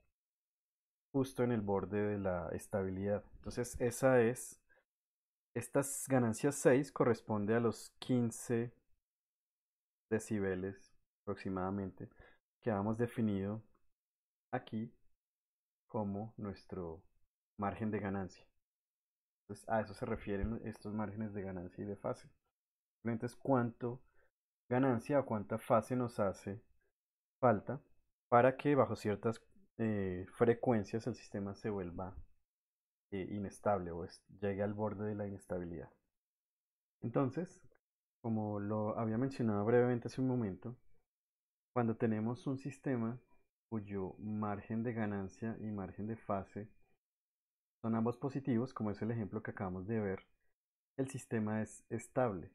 justo en el borde de la estabilidad. Entonces estas ganancias 6 corresponde a los 15 decibeles aproximadamente que habíamos definido aquí como nuestro margen de ganancia. Entonces a eso se refieren estos márgenes de ganancia y de fase. Simplemente es cuánto ganancia o cuánta fase nos hace falta para que bajo ciertas frecuencias el sistema se vuelva inestable o llegue al borde de la inestabilidad. Entonces, como lo había mencionado brevemente hace un momento, cuando tenemos un sistema cuyo margen de ganancia y margen de fase son ambos positivos, como es el ejemplo que acabamos de ver, el sistema es estable.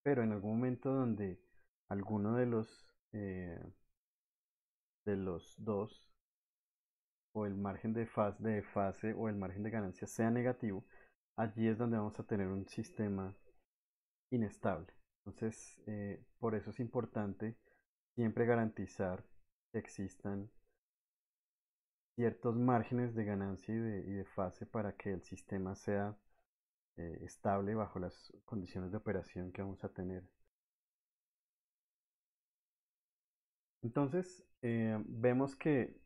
Pero en algún momento donde alguno de los dos, o el margen de fase o el margen de ganancia sea negativo, allí es donde vamos a tener un sistema inestable. Entonces, por eso es importante siempre garantizar que existan ciertos márgenes de ganancia y de fase para que el sistema sea estable bajo las condiciones de operación que vamos a tener. Entonces, vemos que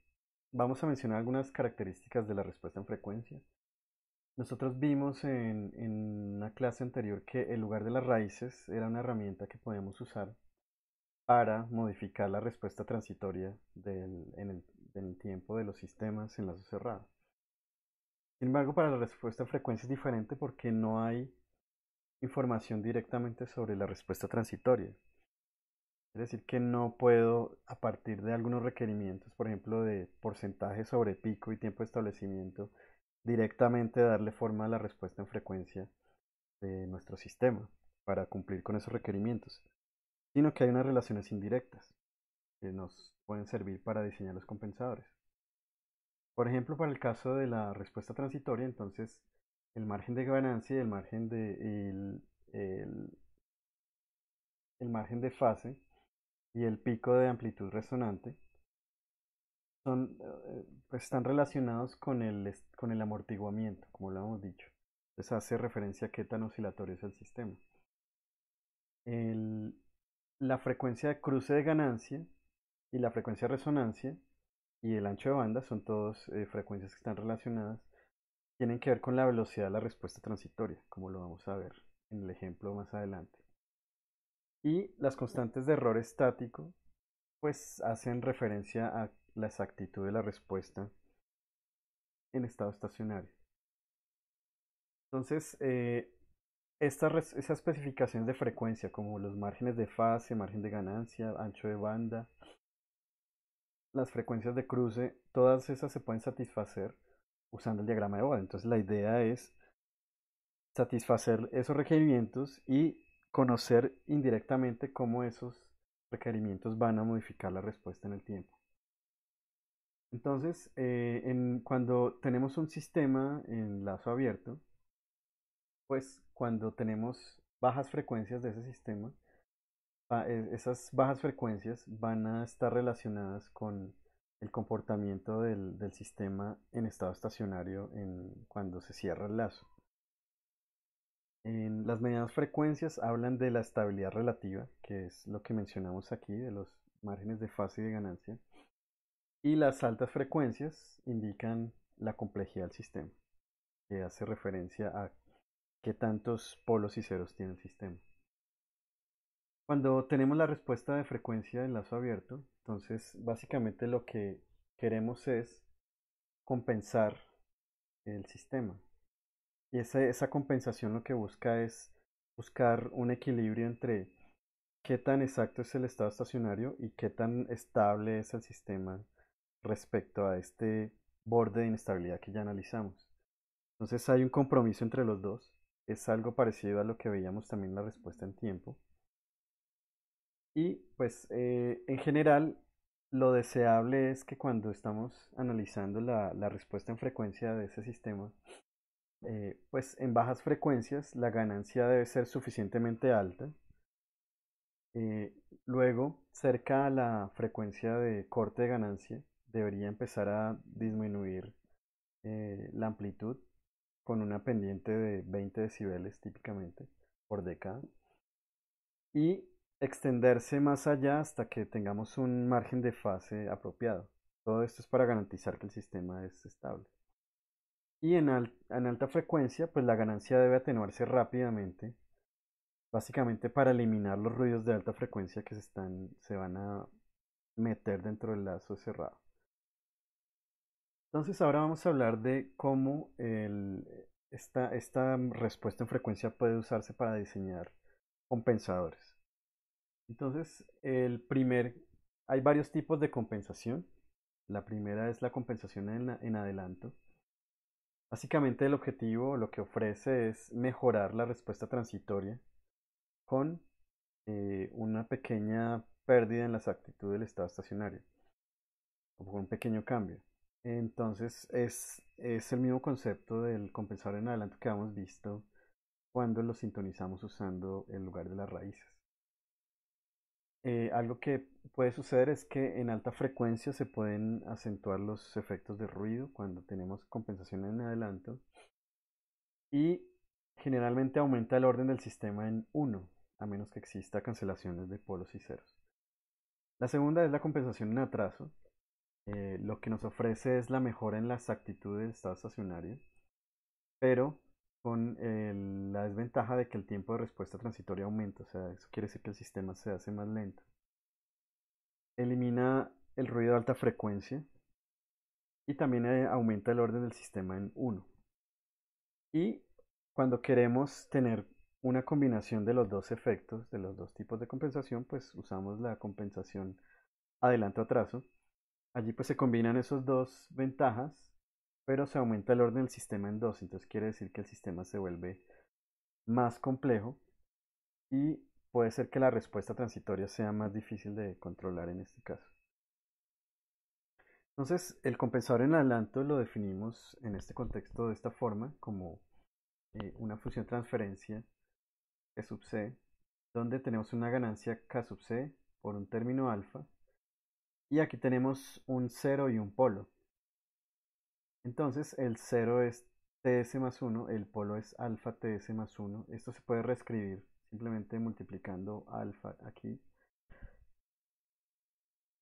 vamos a mencionar algunas características de la respuesta en frecuencia. Nosotros vimos en una clase anterior que el lugar de las raíces era una herramienta que podíamos usar para modificar la respuesta transitoria en el tiempo de los sistemas en lazo cerrado. Sin embargo, para la respuesta en frecuencia es diferente porque no hay información directamente sobre la respuesta transitoria. Es decir, que no puedo, a partir de algunos requerimientos, por ejemplo, de porcentaje sobre pico y tiempo de establecimiento, directamente darle forma a la respuesta en frecuencia de nuestro sistema para cumplir con esos requerimientos, sino que hay unas relaciones indirectas que nos pueden servir para diseñar los compensadores. Por ejemplo, para el caso de la respuesta transitoria, entonces el margen de ganancia y el margen de fase y el pico de amplitud resonante pues están relacionados con el amortiguamiento, como lo hemos dicho. Entonces hace referencia a qué tan oscilatorio es el sistema. El- la frecuencia de cruce de ganancia y la frecuencia de resonancia y el ancho de banda son todos frecuencias que están relacionadas. Tienen que ver con la velocidad de la respuesta transitoria, como lo vamos a ver en el ejemplo más adelante. Y las constantes de error estático, pues hacen referencia a la exactitud de la respuesta en estado estacionario. Entonces, esas especificaciones de frecuencia, como los márgenes de fase, margen de ganancia, ancho de banda, las frecuencias de cruce, todas esas se pueden satisfacer usando el diagrama de Bode. Entonces, la idea es satisfacer esos requerimientos y conocer indirectamente cómo esos requerimientos van a modificar la respuesta en el tiempo. Entonces, cuando tenemos un sistema en lazo abierto, pues cuando tenemos bajas frecuencias de ese sistema, esas bajas frecuencias van a estar relacionadas con el comportamiento del sistema en estado estacionario cuando se cierra el lazo. En las medianas frecuencias hablan de la estabilidad relativa, que es lo que mencionamos aquí, de los márgenes de fase y de ganancia. Y las altas frecuencias indican la complejidad del sistema, que hace referencia a qué tantos polos y ceros tiene el sistema. Cuando tenemos la respuesta de frecuencia en lazo abierto, entonces básicamente lo que queremos es compensar el sistema. Y esa compensación lo que busca es buscar un equilibrio entre qué tan exacto es el estado estacionario y qué tan estable es el sistema respecto a este borde de inestabilidad que ya analizamos. Entonces hay un compromiso entre los dos. Es algo parecido a lo que veíamos también en la respuesta en tiempo. Y pues en general lo deseable es que cuando estamos analizando la respuesta en frecuencia de ese sistema, pues en bajas frecuencias la ganancia debe ser suficientemente alta. Eh, Luego, cerca a la frecuencia de corte de ganancia, debería empezar a disminuir la amplitud con una pendiente de 20 decibeles típicamente por década y extenderse más allá hasta que tengamos un margen de fase apropiado. Todo esto es para garantizar que el sistema es estable. Y en alta frecuencia, pues la ganancia debe atenuarse rápidamente, básicamente para eliminar los ruidos de alta frecuencia que se van a meter dentro del lazo cerrado. Entonces ahora vamos a hablar de cómo esta respuesta en frecuencia puede usarse para diseñar compensadores. Entonces, hay varios tipos de compensación. La primera es la compensación en adelanto. Básicamente el objetivo, lo que ofrece es mejorar la respuesta transitoria con una pequeña pérdida en la exactitud del estado estacionario, o con un pequeño cambio. Entonces es el mismo concepto del compensador en adelanto que hemos visto cuando lo sintonizamos usando en lugar de las raíces. Algo que puede suceder es que en alta frecuencia se pueden acentuar los efectos de ruido cuando tenemos compensación en adelanto y generalmente aumenta el orden del sistema en 1, a menos que exista cancelaciones de polos y ceros. La segunda es la compensación en atraso. Lo que nos ofrece es la mejora en la exactitud del estado estacionario, pero con la desventaja de que el tiempo de respuesta transitoria aumenta, o sea, eso quiere decir que el sistema se hace más lento. Elimina el ruido de alta frecuencia y también aumenta el orden del sistema en 1. Y cuando queremos tener una combinación de los dos efectos, de los dos tipos de compensación, pues usamos la compensación adelanto-atraso. Allí pues se combinan esas dos ventajas, pero se aumenta el orden del sistema en 2. Entonces quiere decir que el sistema se vuelve más complejo y puede ser que la respuesta transitoria sea más difícil de controlar en este caso. Entonces, el compensador en adelanto lo definimos en este contexto de esta forma, como una función transferencia E sub c, donde tenemos una ganancia k sub c por un término alfa, y aquí tenemos un 0 y un polo. Entonces, el 0 es ts más 1, el polo es alfa ts más 1. Esto se puede reescribir simplemente multiplicando alfa aquí,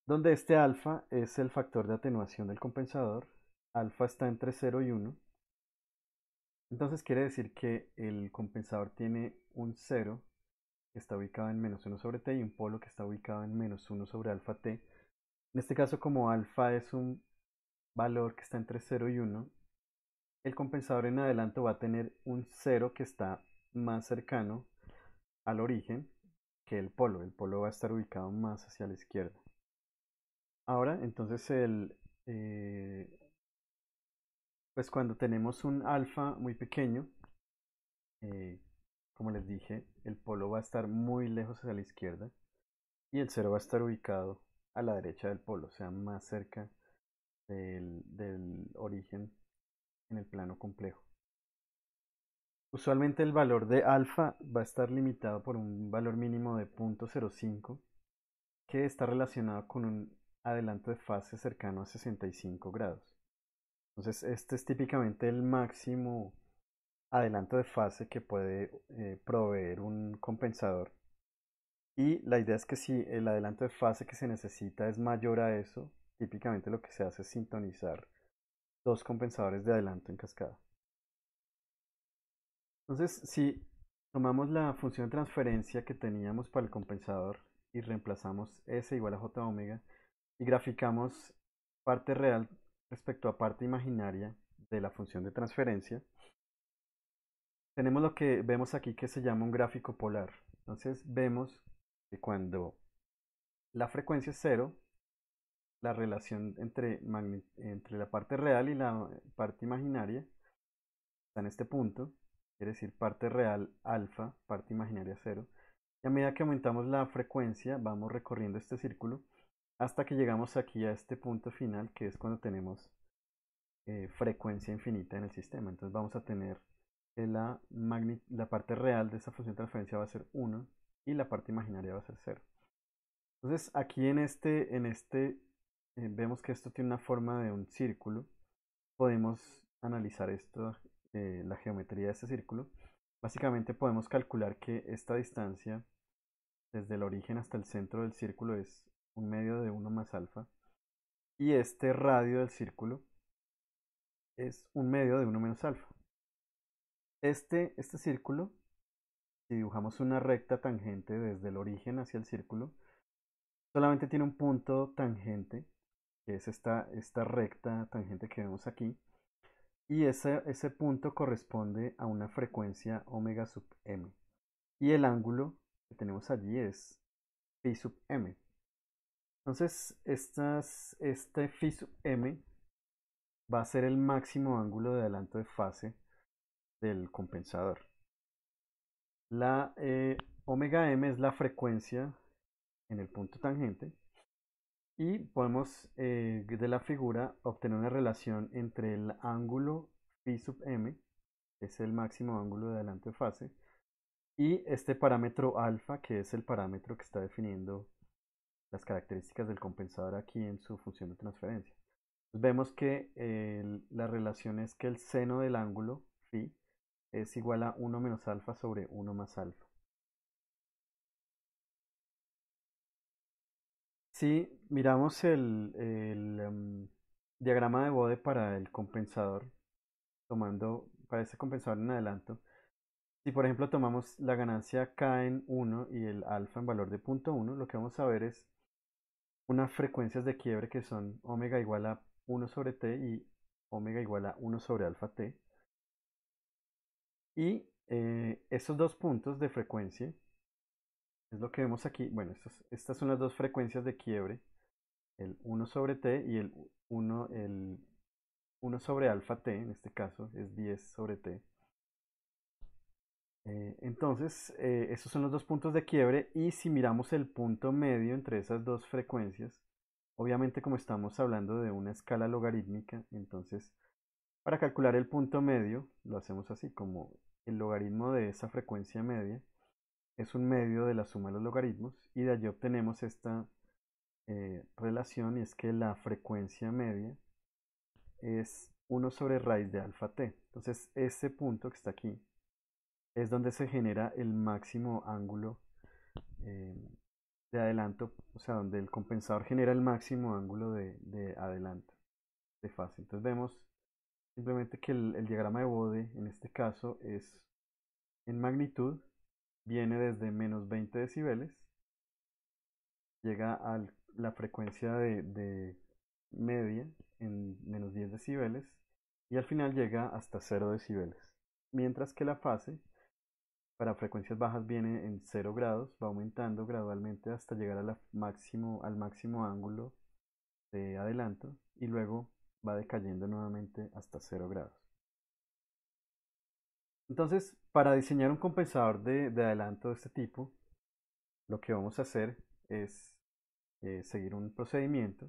donde este alfa es el factor de atenuación del compensador. Alfa está entre 0 y 1. Entonces quiere decir que el compensador tiene un 0 que está ubicado en menos 1 sobre t y un polo que está ubicado en menos 1 sobre alfa t. En este caso, como alfa es un valor que está entre 0 y 1, el compensador en adelanto va a tener un 0 que está más cercano al origen que el polo. El polo va a estar ubicado más hacia la izquierda. Ahora, entonces, eh, pues cuando tenemos un alfa muy pequeño, eh, como les dije, el polo va a estar muy lejos hacia la izquierda y el cero va a estar ubicado a la derecha del polo, o sea, más cerca del origen en el plano complejo. Usualmente el valor de alfa va a estar limitado por un valor mínimo de 0.05 que está relacionado con un adelanto de fase cercano a 65 grados. Entonces, este es típicamente el máximo adelanto de fase que puede proveer un compensador. Y la idea es que si el adelanto de fase que se necesita es mayor a eso, típicamente lo que se hace es sintonizar dos compensadores de adelanto en cascada. Entonces, si tomamos la función de transferencia que teníamos para el compensador y reemplazamos S igual a J omega y graficamos parte real respecto a parte imaginaria de la función de transferencia, tenemos lo que vemos aquí que se llama un gráfico polar. Entonces vemos que cuando la frecuencia es cero, la relación entre la parte real y la parte imaginaria está en este punto, quiere decir parte real alfa, parte imaginaria cero. Y a medida que aumentamos la frecuencia, vamos recorriendo este círculo hasta que llegamos aquí a este punto final, que es cuando tenemos frecuencia infinita en el sistema. Entonces vamos a tener que la parte real de esa función de transferencia va a ser 1 y la parte imaginaria va a ser 0. Entonces aquí vemos que esto tiene una forma de un círculo. Podemos analizar esto, la geometría de este círculo. Básicamente podemos calcular que esta distancia desde el origen hasta el centro del círculo es un medio de 1 más alfa. Y este radio del círculo es un medio de 1 menos alfa. Este círculo, si dibujamos una recta tangente desde el origen hacia el círculo, solamente tiene un punto tangente, que es esta recta tangente que vemos aquí. Y ese punto corresponde a una frecuencia omega sub m. Y el ángulo que tenemos allí es phi sub m. Entonces, este phi sub m va a ser el máximo ángulo de adelanto de fase del compensador. La omega m es la frecuencia en el punto tangente. Y podemos de la figura obtener una relación entre el ángulo phi sub m, que es el máximo ángulo de adelanto de fase, y este parámetro alfa, que es el parámetro que está definiendo las características del compensador aquí en su función de transferencia. Entonces vemos que la relación es que el seno del ángulo phi es igual a 1 menos alfa sobre 1 más alfa. Si miramos el diagrama de Bode para el compensador, tomando para ese compensador en adelanto, si por ejemplo tomamos la ganancia K en 1 y el alfa en valor de 0.1, lo que vamos a ver es unas frecuencias de quiebre que son omega igual a 1 sobre t y omega igual a 1 sobre alfa t. Y estos dos puntos de frecuencia es lo que vemos aquí. Bueno, estas son las dos frecuencias de quiebre, el 1 sobre t y el 1 sobre alfa t, en este caso es 10 sobre t. Entonces, esos son los dos puntos de quiebre y si miramos el punto medio entre esas dos frecuencias, obviamente como estamos hablando de una escala logarítmica, entonces para calcular el punto medio lo hacemos así, como el logaritmo de esa frecuencia media es un medio de la suma de los logaritmos y de allí obtenemos esta relación y es que la frecuencia media es 1 sobre raíz de alfa t. Entonces ese punto que está aquí es donde se genera el máximo ángulo eh, de adelanto, o sea, donde el compensador genera el máximo ángulo de adelanto, de fase. Entonces vemos simplemente que el diagrama de Bode en este caso es en magnitud, viene desde menos 20 decibeles, llega a la frecuencia de media en menos 10 decibeles y al final llega hasta 0 decibeles. Mientras que la fase para frecuencias bajas viene en 0 grados, va aumentando gradualmente hasta llegar al máximo ángulo de adelanto y luego va decayendo nuevamente hasta 0 grados. Entonces, para diseñar un compensador de adelanto de este tipo, lo que vamos a hacer es seguir un procedimiento.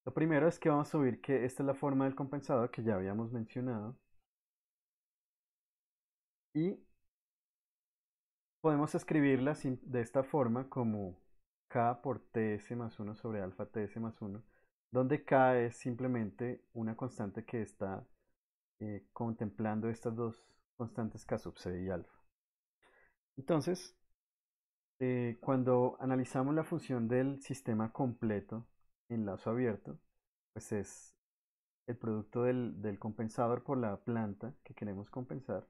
Lo primero es que vamos a subir que esta es la forma del compensador que ya habíamos mencionado. Y podemos escribirla de esta forma como K por Ts más 1 sobre alfa Ts más 1, donde K es simplemente una constante que está contemplando estas dos constantes K sub C y alfa. Entonces, cuando analizamos la función del sistema completo en lazo abierto, pues es el producto del compensador por la planta que queremos compensar,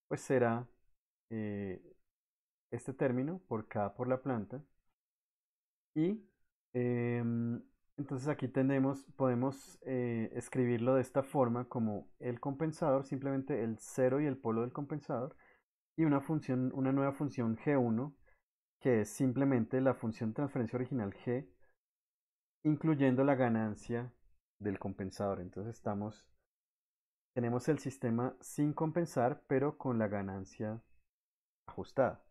pues será eh, este término por K por la planta. Y entonces aquí podemos escribirlo de esta forma como el compensador, simplemente el cero y el polo del compensador, y una nueva función G1, que es simplemente la función de transferencia original G, incluyendo la ganancia del compensador. Entonces tenemos el sistema sin compensar, pero con la ganancia ajustada.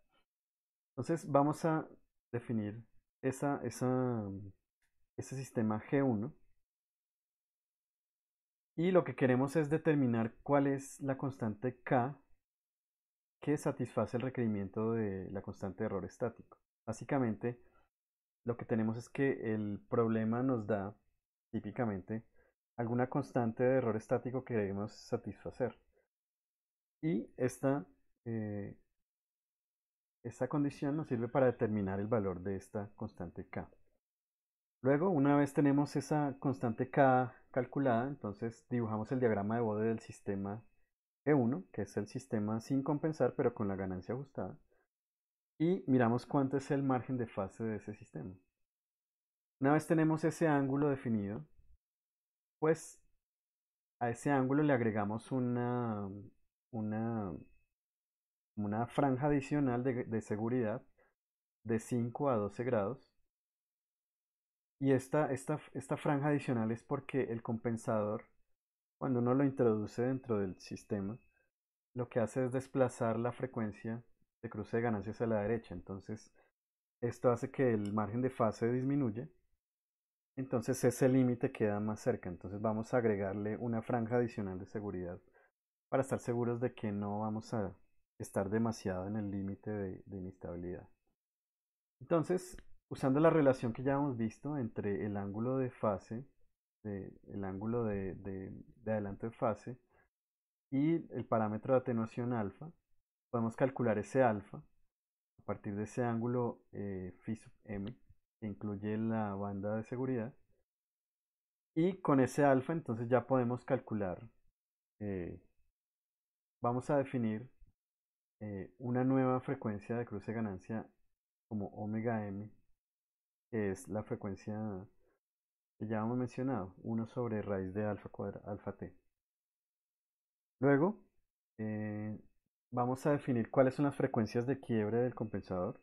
Entonces vamos a definir esa este sistema G1 y lo que queremos es determinar cuál es la constante K que satisface el requerimiento de la constante de error estático. Básicamente, lo que tenemos es que el problema nos da típicamente alguna constante de error estático que debemos satisfacer. Y eh, esta condición nos sirve para determinar el valor de esta constante K. Luego, una vez tenemos esa constante K calculada, entonces dibujamos el diagrama de Bode del sistema E1, que es el sistema sin compensar pero con la ganancia ajustada, y miramos cuánto es el margen de fase de ese sistema. Una vez tenemos ese ángulo definido, pues a ese ángulo le agregamos una, una franja adicional de seguridad de 5 a 12 grados. Y esta franja adicional es porque el compensador, cuando uno lo introduce dentro del sistema, lo que hace es desplazar la frecuencia de cruce de ganancias a la derecha. Entonces, esto hace que el margen de fase disminuya. Entonces, ese límite queda más cerca. Entonces, vamos a agregarle una franja adicional de seguridad para estar seguros de que no vamos a estar demasiado en el límite de inestabilidad. Entonces, usando la relación que ya hemos visto entre el ángulo de fase, el ángulo de adelanto de fase y el parámetro de atenuación alfa, podemos calcular ese alfa a partir de ese ángulo phi sub m, que incluye la banda de seguridad. Y con ese alfa, entonces ya podemos calcular, eh, vamos a definir una nueva frecuencia de cruce de ganancia como omega m, que es la frecuencia que ya hemos mencionado, 1 sobre raíz de alfa t. Luego, eh, vamos a definir cuáles son las frecuencias de quiebre del compensador.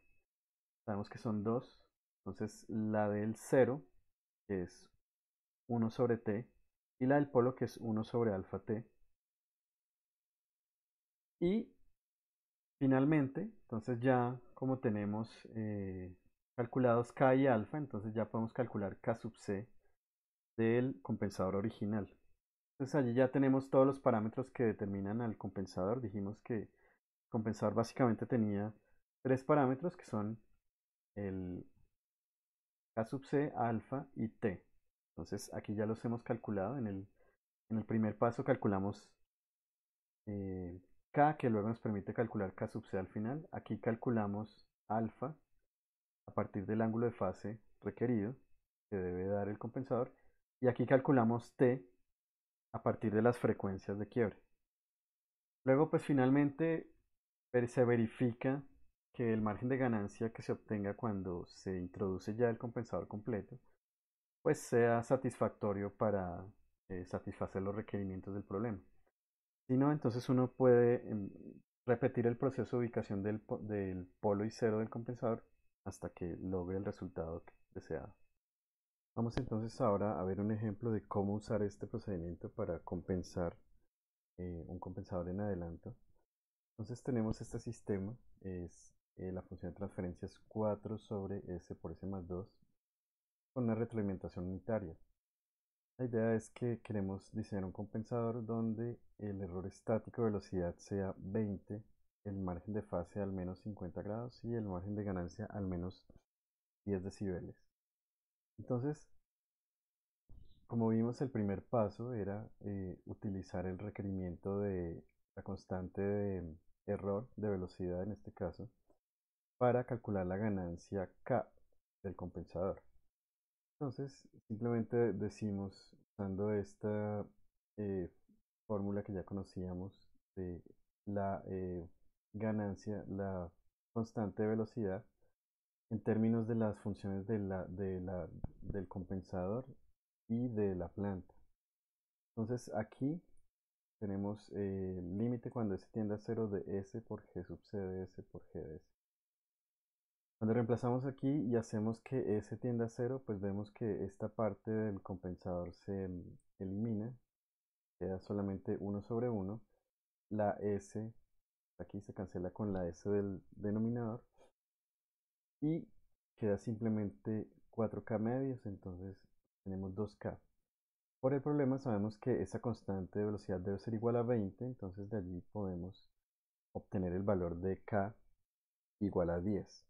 Sabemos que son dos. Entonces, la del 0, que es 1 sobre t, y la del polo, que es 1 sobre alfa t. Y finalmente, entonces ya como tenemos calculados K y alfa, entonces ya podemos calcular K sub C del compensador original. Entonces allí ya tenemos todos los parámetros que determinan al compensador. Dijimos que el compensador básicamente tenía tres parámetros que son el K sub C, alfa y T. Entonces aquí ya los hemos calculado. En el primer paso calculamos K, que luego nos permite calcular K sub C al final. Aquí calculamos alfa a partir del ángulo de fase requerido que debe dar el compensador. Y aquí calculamos T a partir de las frecuencias de quiebre. Luego, pues finalmente se verifica que el margen de ganancia que se obtenga cuando se introduce ya el compensador completo, pues sea satisfactorio para satisfacer los requerimientos del problema. Si no, entonces uno puede repetir el proceso de ubicación del polo y cero del compensador hasta que logre el resultado deseado. Vamos entonces ahora a ver un ejemplo de cómo usar este procedimiento para compensar un compensador en adelanto. Entonces tenemos este sistema, es la función de transferencia es 4 sobre s por s más 2 con una retroalimentación unitaria. La idea es que queremos diseñar un compensador donde el error estático de velocidad sea 20, el margen de fase al menos 50 grados y el margen de ganancia al menos 10 decibeles. Entonces, como vimos, el primer paso era utilizar el requerimiento de la constante de error de velocidad en este caso para calcular la ganancia K del compensador. Entonces, simplemente decimos, usando esta eh, fórmula que ya conocíamos de la ganancia, la constante de velocidad, en términos de las funciones del compensador y de la planta. Entonces, aquí tenemos el límite cuando s tiende a 0 de s por g sub c de s por g de s. Cuando reemplazamos aquí y hacemos que s tienda a 0, pues vemos que esta parte del compensador se elimina, queda solamente 1 sobre 1. La s aquí se cancela con la s del denominador y queda simplemente 4K medios, entonces tenemos 2K. Por el problema sabemos que esa constante de velocidad debe ser igual a 20, entonces de allí podemos obtener el valor de K igual a 10.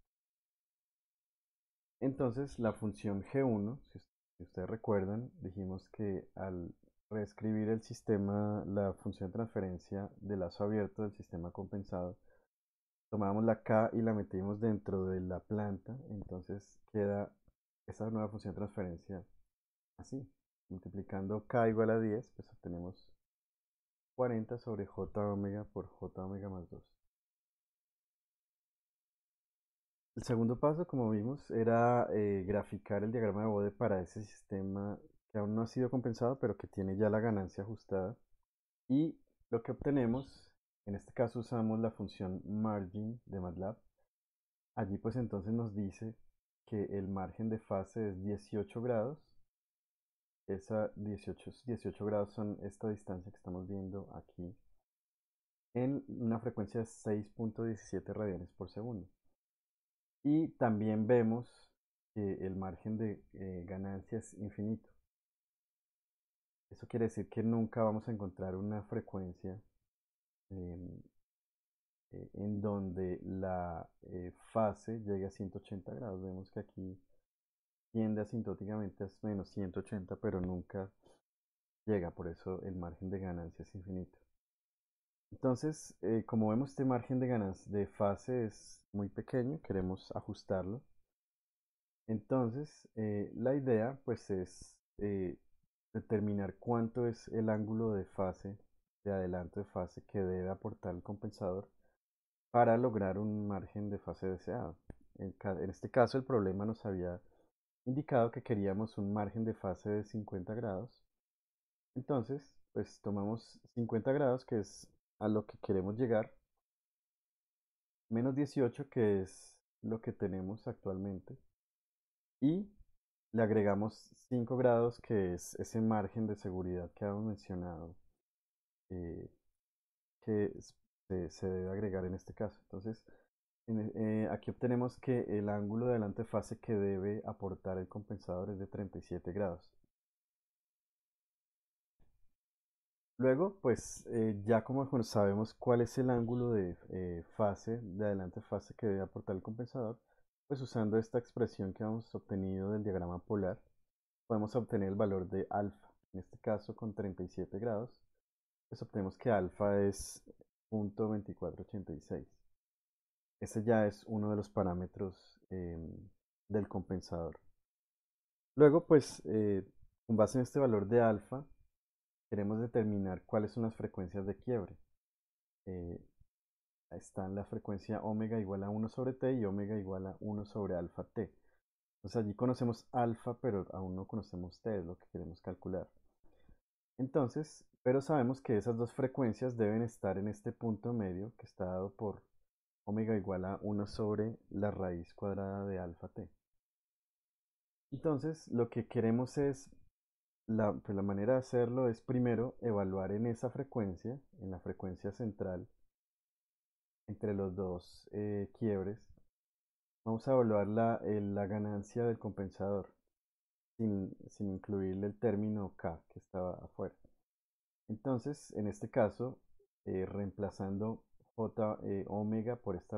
Entonces la función G1, si ustedes recuerdan, dijimos que al reescribir el sistema, la función de transferencia de lazo abierto del sistema compensado, tomábamos la K y la metimos dentro de la planta, entonces queda esa nueva función de transferencia así. Multiplicando K igual a 10, pues obtenemos 40 sobre J omega por J omega más 2. El segundo paso, como vimos, era graficar el diagrama de Bode para ese sistema que aún no ha sido compensado, pero que tiene ya la ganancia ajustada. Y lo que obtenemos, en este caso usamos la función margin de MATLAB. Allí pues entonces nos dice que el margen de fase es 18 grados. Esa 18 grados son esta distancia que estamos viendo aquí en una frecuencia de 6.17 radianes por segundo. Y también vemos que el margen de ganancia es infinito. Eso quiere decir que nunca vamos a encontrar una frecuencia em, en donde la fase llegue a 180 grados. Vemos que aquí tiende asintóticamente a menos 180, pero nunca llega, por eso el margen de ganancia es infinito. Entonces, como vemos, este margen de ganancia de fase es muy pequeño, queremos ajustarlo. Entonces, la idea pues es determinar cuánto es el ángulo de fase, de adelanto de fase que debe aportar el compensador para lograr un margen de fase deseado. En este caso, el problema nos había indicado que queríamos un margen de fase de 50 grados. Entonces, pues tomamos 50 grados, que es a lo que queremos llegar, menos 18, que es lo que tenemos actualmente, y le agregamos 5 grados, que es ese margen de seguridad que habíamos mencionado, eh, que se debe agregar en este caso. Entonces, aquí obtenemos que el ángulo de adelante fase que debe aportar el compensador es de 37 grados. Luego, pues ya como sabemos cuál es el ángulo de fase, de adelante fase que debe aportar el compensador, pues usando esta expresión que hemos obtenido del diagrama polar, podemos obtener el valor de alfa. En este caso, con 37 grados, pues obtenemos que alfa es 0.2486. Ese ya es uno de los parámetros del compensador. Luego, pues, con base en este valor de alfa, queremos determinar cuáles son las frecuencias de quiebre. Están la frecuencia omega igual a 1 sobre t y omega igual a 1 sobre alfa t. Entonces allí conocemos alfa, pero aún no conocemos t, es lo que queremos calcular. Entonces, pero sabemos que esas dos frecuencias deben estar en este punto medio que está dado por omega igual a 1 sobre la raíz cuadrada de alfa t. Entonces, lo que queremos es, pues la manera de hacerlo es primero evaluar en esa frecuencia, en la frecuencia central, entre los dos quiebres, vamos a evaluar la ganancia del compensador, sin incluirle el término K que estaba afuera. Entonces, en este caso, reemplazando J omega por este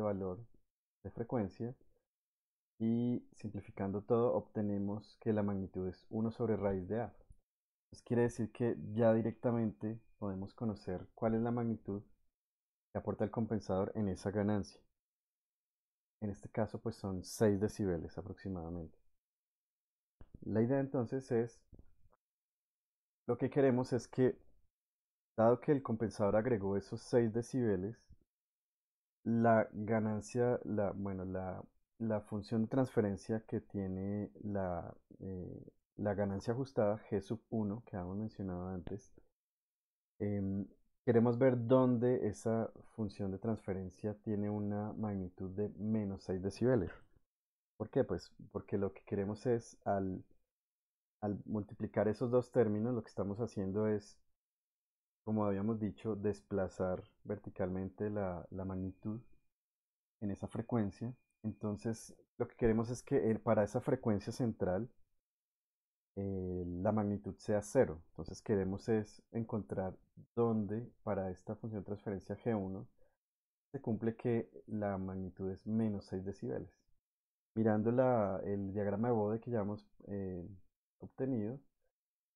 valor de frecuencia y simplificando todo, obtenemos que la magnitud es 1 sobre raíz de A. Entonces quiere decir que ya directamente podemos conocer cuál es la magnitud que aporta el compensador en esa ganancia. En este caso, pues son 6 decibeles aproximadamente. La idea entonces es, lo que queremos es que, dado que el compensador agregó esos 6 decibeles, la ganancia, la función de transferencia que tiene la ganancia ajustada G sub 1 que habíamos mencionado antes, em, queremos ver dónde esa función de transferencia tiene una magnitud de menos 6 decibeles. ¿Por qué? Pues porque lo que queremos es, al multiplicar esos dos términos, lo que estamos haciendo es, como habíamos dicho, desplazar verticalmente la magnitud en esa frecuencia. Entonces, lo que queremos es que para esa frecuencia central la magnitud sea cero. Entonces, queremos es encontrar dónde para esta función de transferencia G1 se cumple que la magnitud es menos 6 decibeles. Mirando el diagrama de Bode que ya hemos obtenido,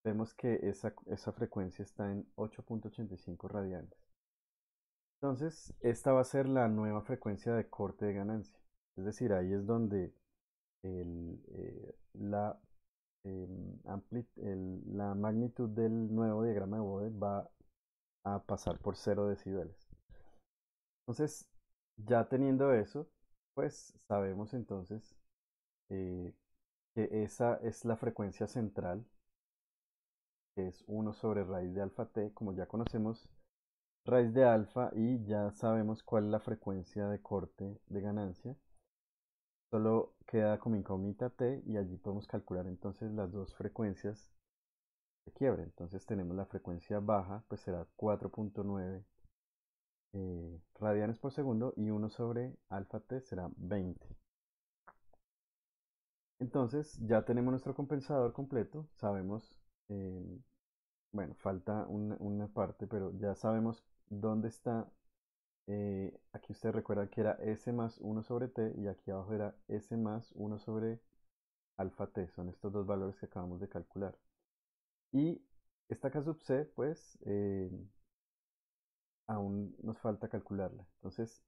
vemos que esa frecuencia está en 8.85 radianes. Entonces, esta va a ser la nueva frecuencia de corte de ganancia. Es decir, ahí es donde la, la magnitud del nuevo diagrama de Bode va a pasar por 0 decibeles. Entonces, ya teniendo eso, pues sabemos entonces eh, que esa es la frecuencia central, que es 1 sobre raíz de alfa t, como ya conocemos raíz de alfa y ya sabemos cuál es la frecuencia de corte de ganancia. Solo queda como incógnita t y allí podemos calcular entonces las dos frecuencias de quiebre. Entonces tenemos la frecuencia baja, pues será 4.9 radianes por segundo y 1 sobre alfa t será 20. Entonces ya tenemos nuestro compensador completo, sabemos, eh, bueno, falta una parte, pero ya sabemos dónde está. Aquí usted recuerda que era S más 1 sobre T y aquí abajo era S más 1 sobre alfa T. Son estos dos valores que acabamos de calcular. Y esta K sub C, pues, aún nos falta calcularla. Entonces,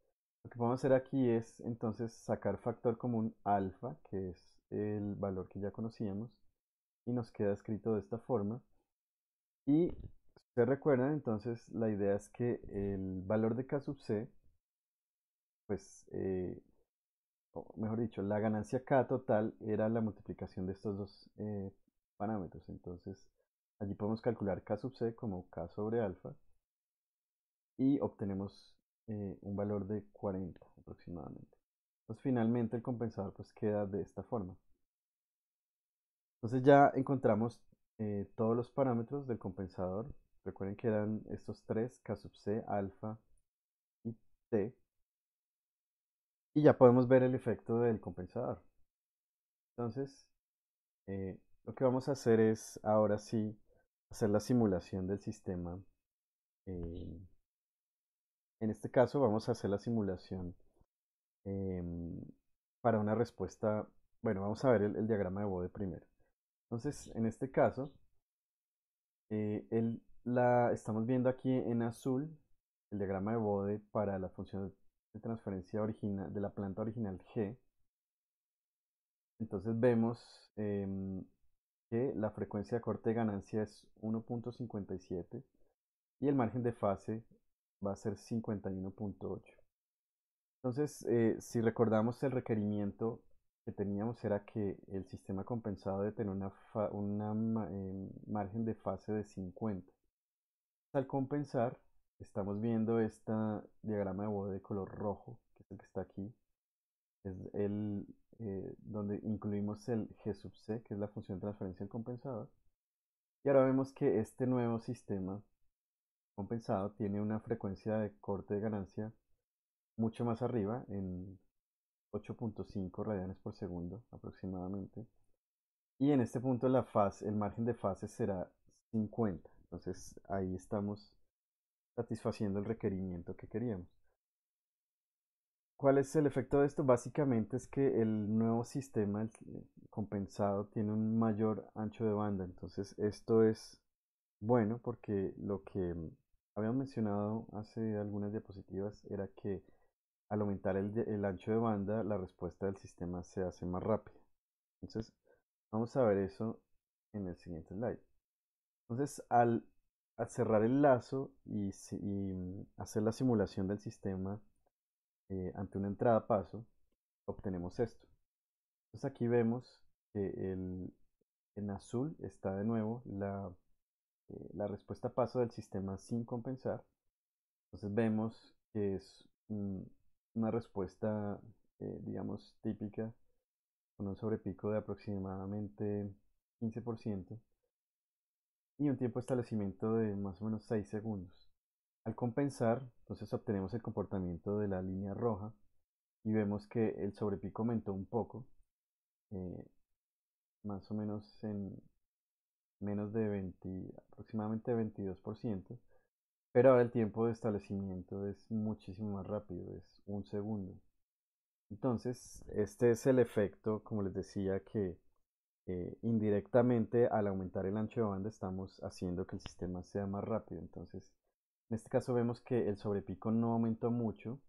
lo que podemos hacer aquí es entonces sacar factor común alfa, que es el valor que ya conocíamos, y nos queda escrito de esta forma. Y si ustedes recuerdan, entonces la idea es que el valor de K sub C, pues, o mejor dicho, la ganancia K total era la multiplicación de estos dos parámetros. Entonces, allí podemos calcular K sub C como K sobre alfa y obtenemos un valor de 40 aproximadamente. Entonces, finalmente el compensador pues queda de esta forma. Entonces ya encontramos todos los parámetros del compensador. Recuerden que eran estos tres, K sub C, alfa y T. Y ya podemos ver el efecto del compensador. Entonces, lo que vamos a hacer es ahora sí hacer la simulación del sistema. eh, en este caso vamos a hacer la simulación em, para una respuesta. Bueno, vamos a ver el diagrama de Bode primero. Entonces, en este caso, estamos viendo aquí en azul el diagrama de Bode para la función de transferencia original de la planta original G. Entonces vemos que la frecuencia de corte de ganancia es 1.57 y el margen de fase va a ser 51.8. Entonces, si recordamos el requerimiento que teníamos era que el sistema compensado debe tener margen de fase de 50. Al compensar, estamos viendo este diagrama de Bode de color rojo, que es el que está aquí, es donde incluimos el G sub C, que es la función de transferencia del compensador. Y ahora vemos que este nuevo sistema compensado tiene una frecuencia de corte de ganancia mucho más arriba, en 8.5 radianes por segundo aproximadamente. Y en este punto el margen de fase será 50. Entonces ahí estamos satisfaciendo el requerimiento que queríamos. ¿Cuál es el efecto de esto? Básicamente es que el nuevo sistema compensado tiene un mayor ancho de banda. Entonces esto es bueno porque lo que habíamos mencionado hace algunas diapositivas era que al aumentar el ancho de banda, la respuesta del sistema se hace más rápida. Entonces, vamos a ver eso en el siguiente slide. Entonces, al cerrar el lazo y hacer la simulación del sistema ante una entrada paso, obtenemos esto. Entonces, aquí vemos que en azul está de nuevo la respuesta paso del sistema sin compensar. Entonces vemos que es una respuesta, digamos, típica con un sobrepico de aproximadamente 15% y un tiempo de establecimiento de más o menos 6 segundos. Al compensar, entonces obtenemos el comportamiento de la línea roja, y vemos que el sobrepico aumentó un poco, eh, más o menos en menos de 20, aproximadamente 22%, pero ahora el tiempo de establecimiento es muchísimo más rápido, es un segundo. Entonces, este es el efecto, como les decía, que indirectamente al aumentar el ancho de banda estamos haciendo que el sistema sea más rápido. Entonces, en este caso vemos que el sobrepico no aumentó mucho,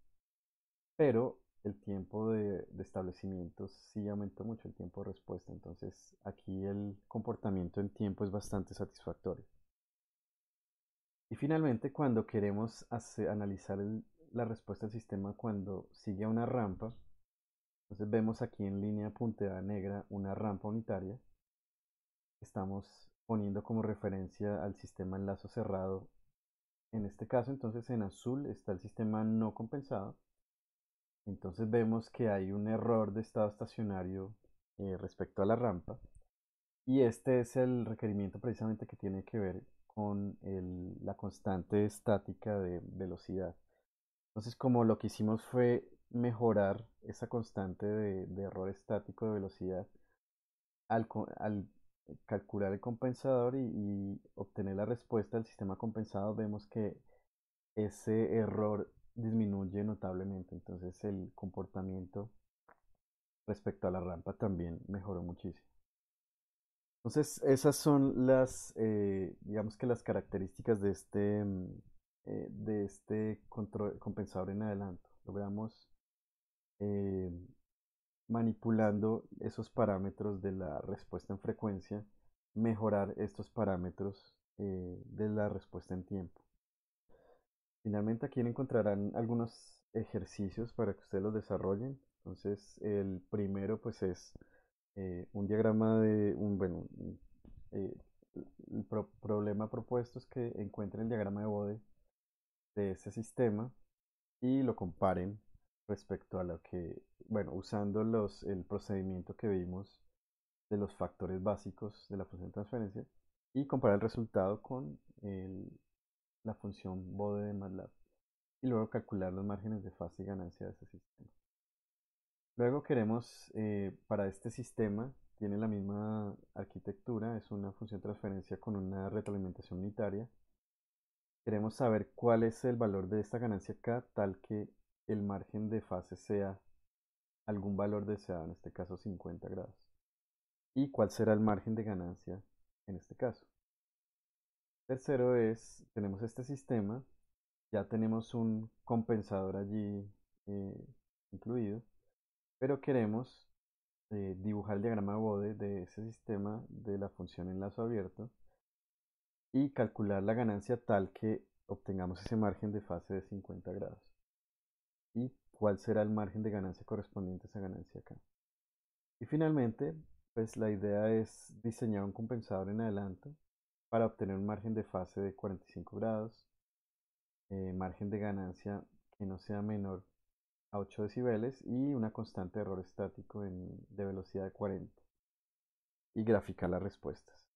pero el tiempo de establecimiento sí aumentó mucho, el tiempo de respuesta. Entonces, aquí el comportamiento en tiempo es bastante satisfactorio. Y finalmente, cuando queremos analizar la respuesta del sistema cuando sigue a una rampa, entonces vemos aquí en línea punteada negra una rampa unitaria. Estamos poniendo como referencia al sistema en lazo cerrado. En este caso, entonces en azul está el sistema no compensado. Entonces vemos que hay un error de estado estacionario respecto a la rampa. Y este es el requerimiento precisamente que tiene que ver con la constante estática de velocidad. Entonces, como lo que hicimos fue mejorar esa constante de error estático de velocidad al calcular el compensador y obtener la respuesta del sistema compensado, vemos que ese error disminuye notablemente. Entonces, el comportamiento respecto a la rampa también mejoró muchísimo. Entonces, esas son digamos que las características de este compensador en adelanto. Logramos eh, manipulando esos parámetros de la respuesta en frecuencia, mejorar estos parámetros de la respuesta en tiempo. Finalmente aquí encontrarán algunos ejercicios para que ustedes los desarrollen. Entonces, el primero pues es un diagrama bueno, eh, el problema propuesto es que encuentren el diagrama de Bode de este sistema y lo comparen respecto a lo que, bueno, usando el procedimiento que vimos de los factores básicos de la función de transferencia y comparar el resultado con la función Bode de MATLAB y luego calcular los márgenes de fase y ganancia de ese sistema. Luego queremos, para este sistema, tiene la misma arquitectura, es una función de transferencia con una retroalimentación unitaria. Queremos saber cuál es el valor de esta ganancia K tal que el margen de fase sea algún valor deseado, en este caso 50 grados. Y cuál será el margen de ganancia en este caso. Tercero es, tenemos este sistema, ya tenemos un compensador allí eh, incluido, pero queremos dibujar el diagrama de Bode de ese sistema de la función en lazo abierto y calcular la ganancia tal que obtengamos ese margen de fase de 50 grados. Y cuál será el margen de ganancia correspondiente a esa ganancia acá. Y finalmente, pues la idea es diseñar un compensador en adelanto para obtener un margen de fase de 45 grados, margen de ganancia que no sea menor a 8 decibeles y una constante de error estático de velocidad de 40 y graficar las respuestas.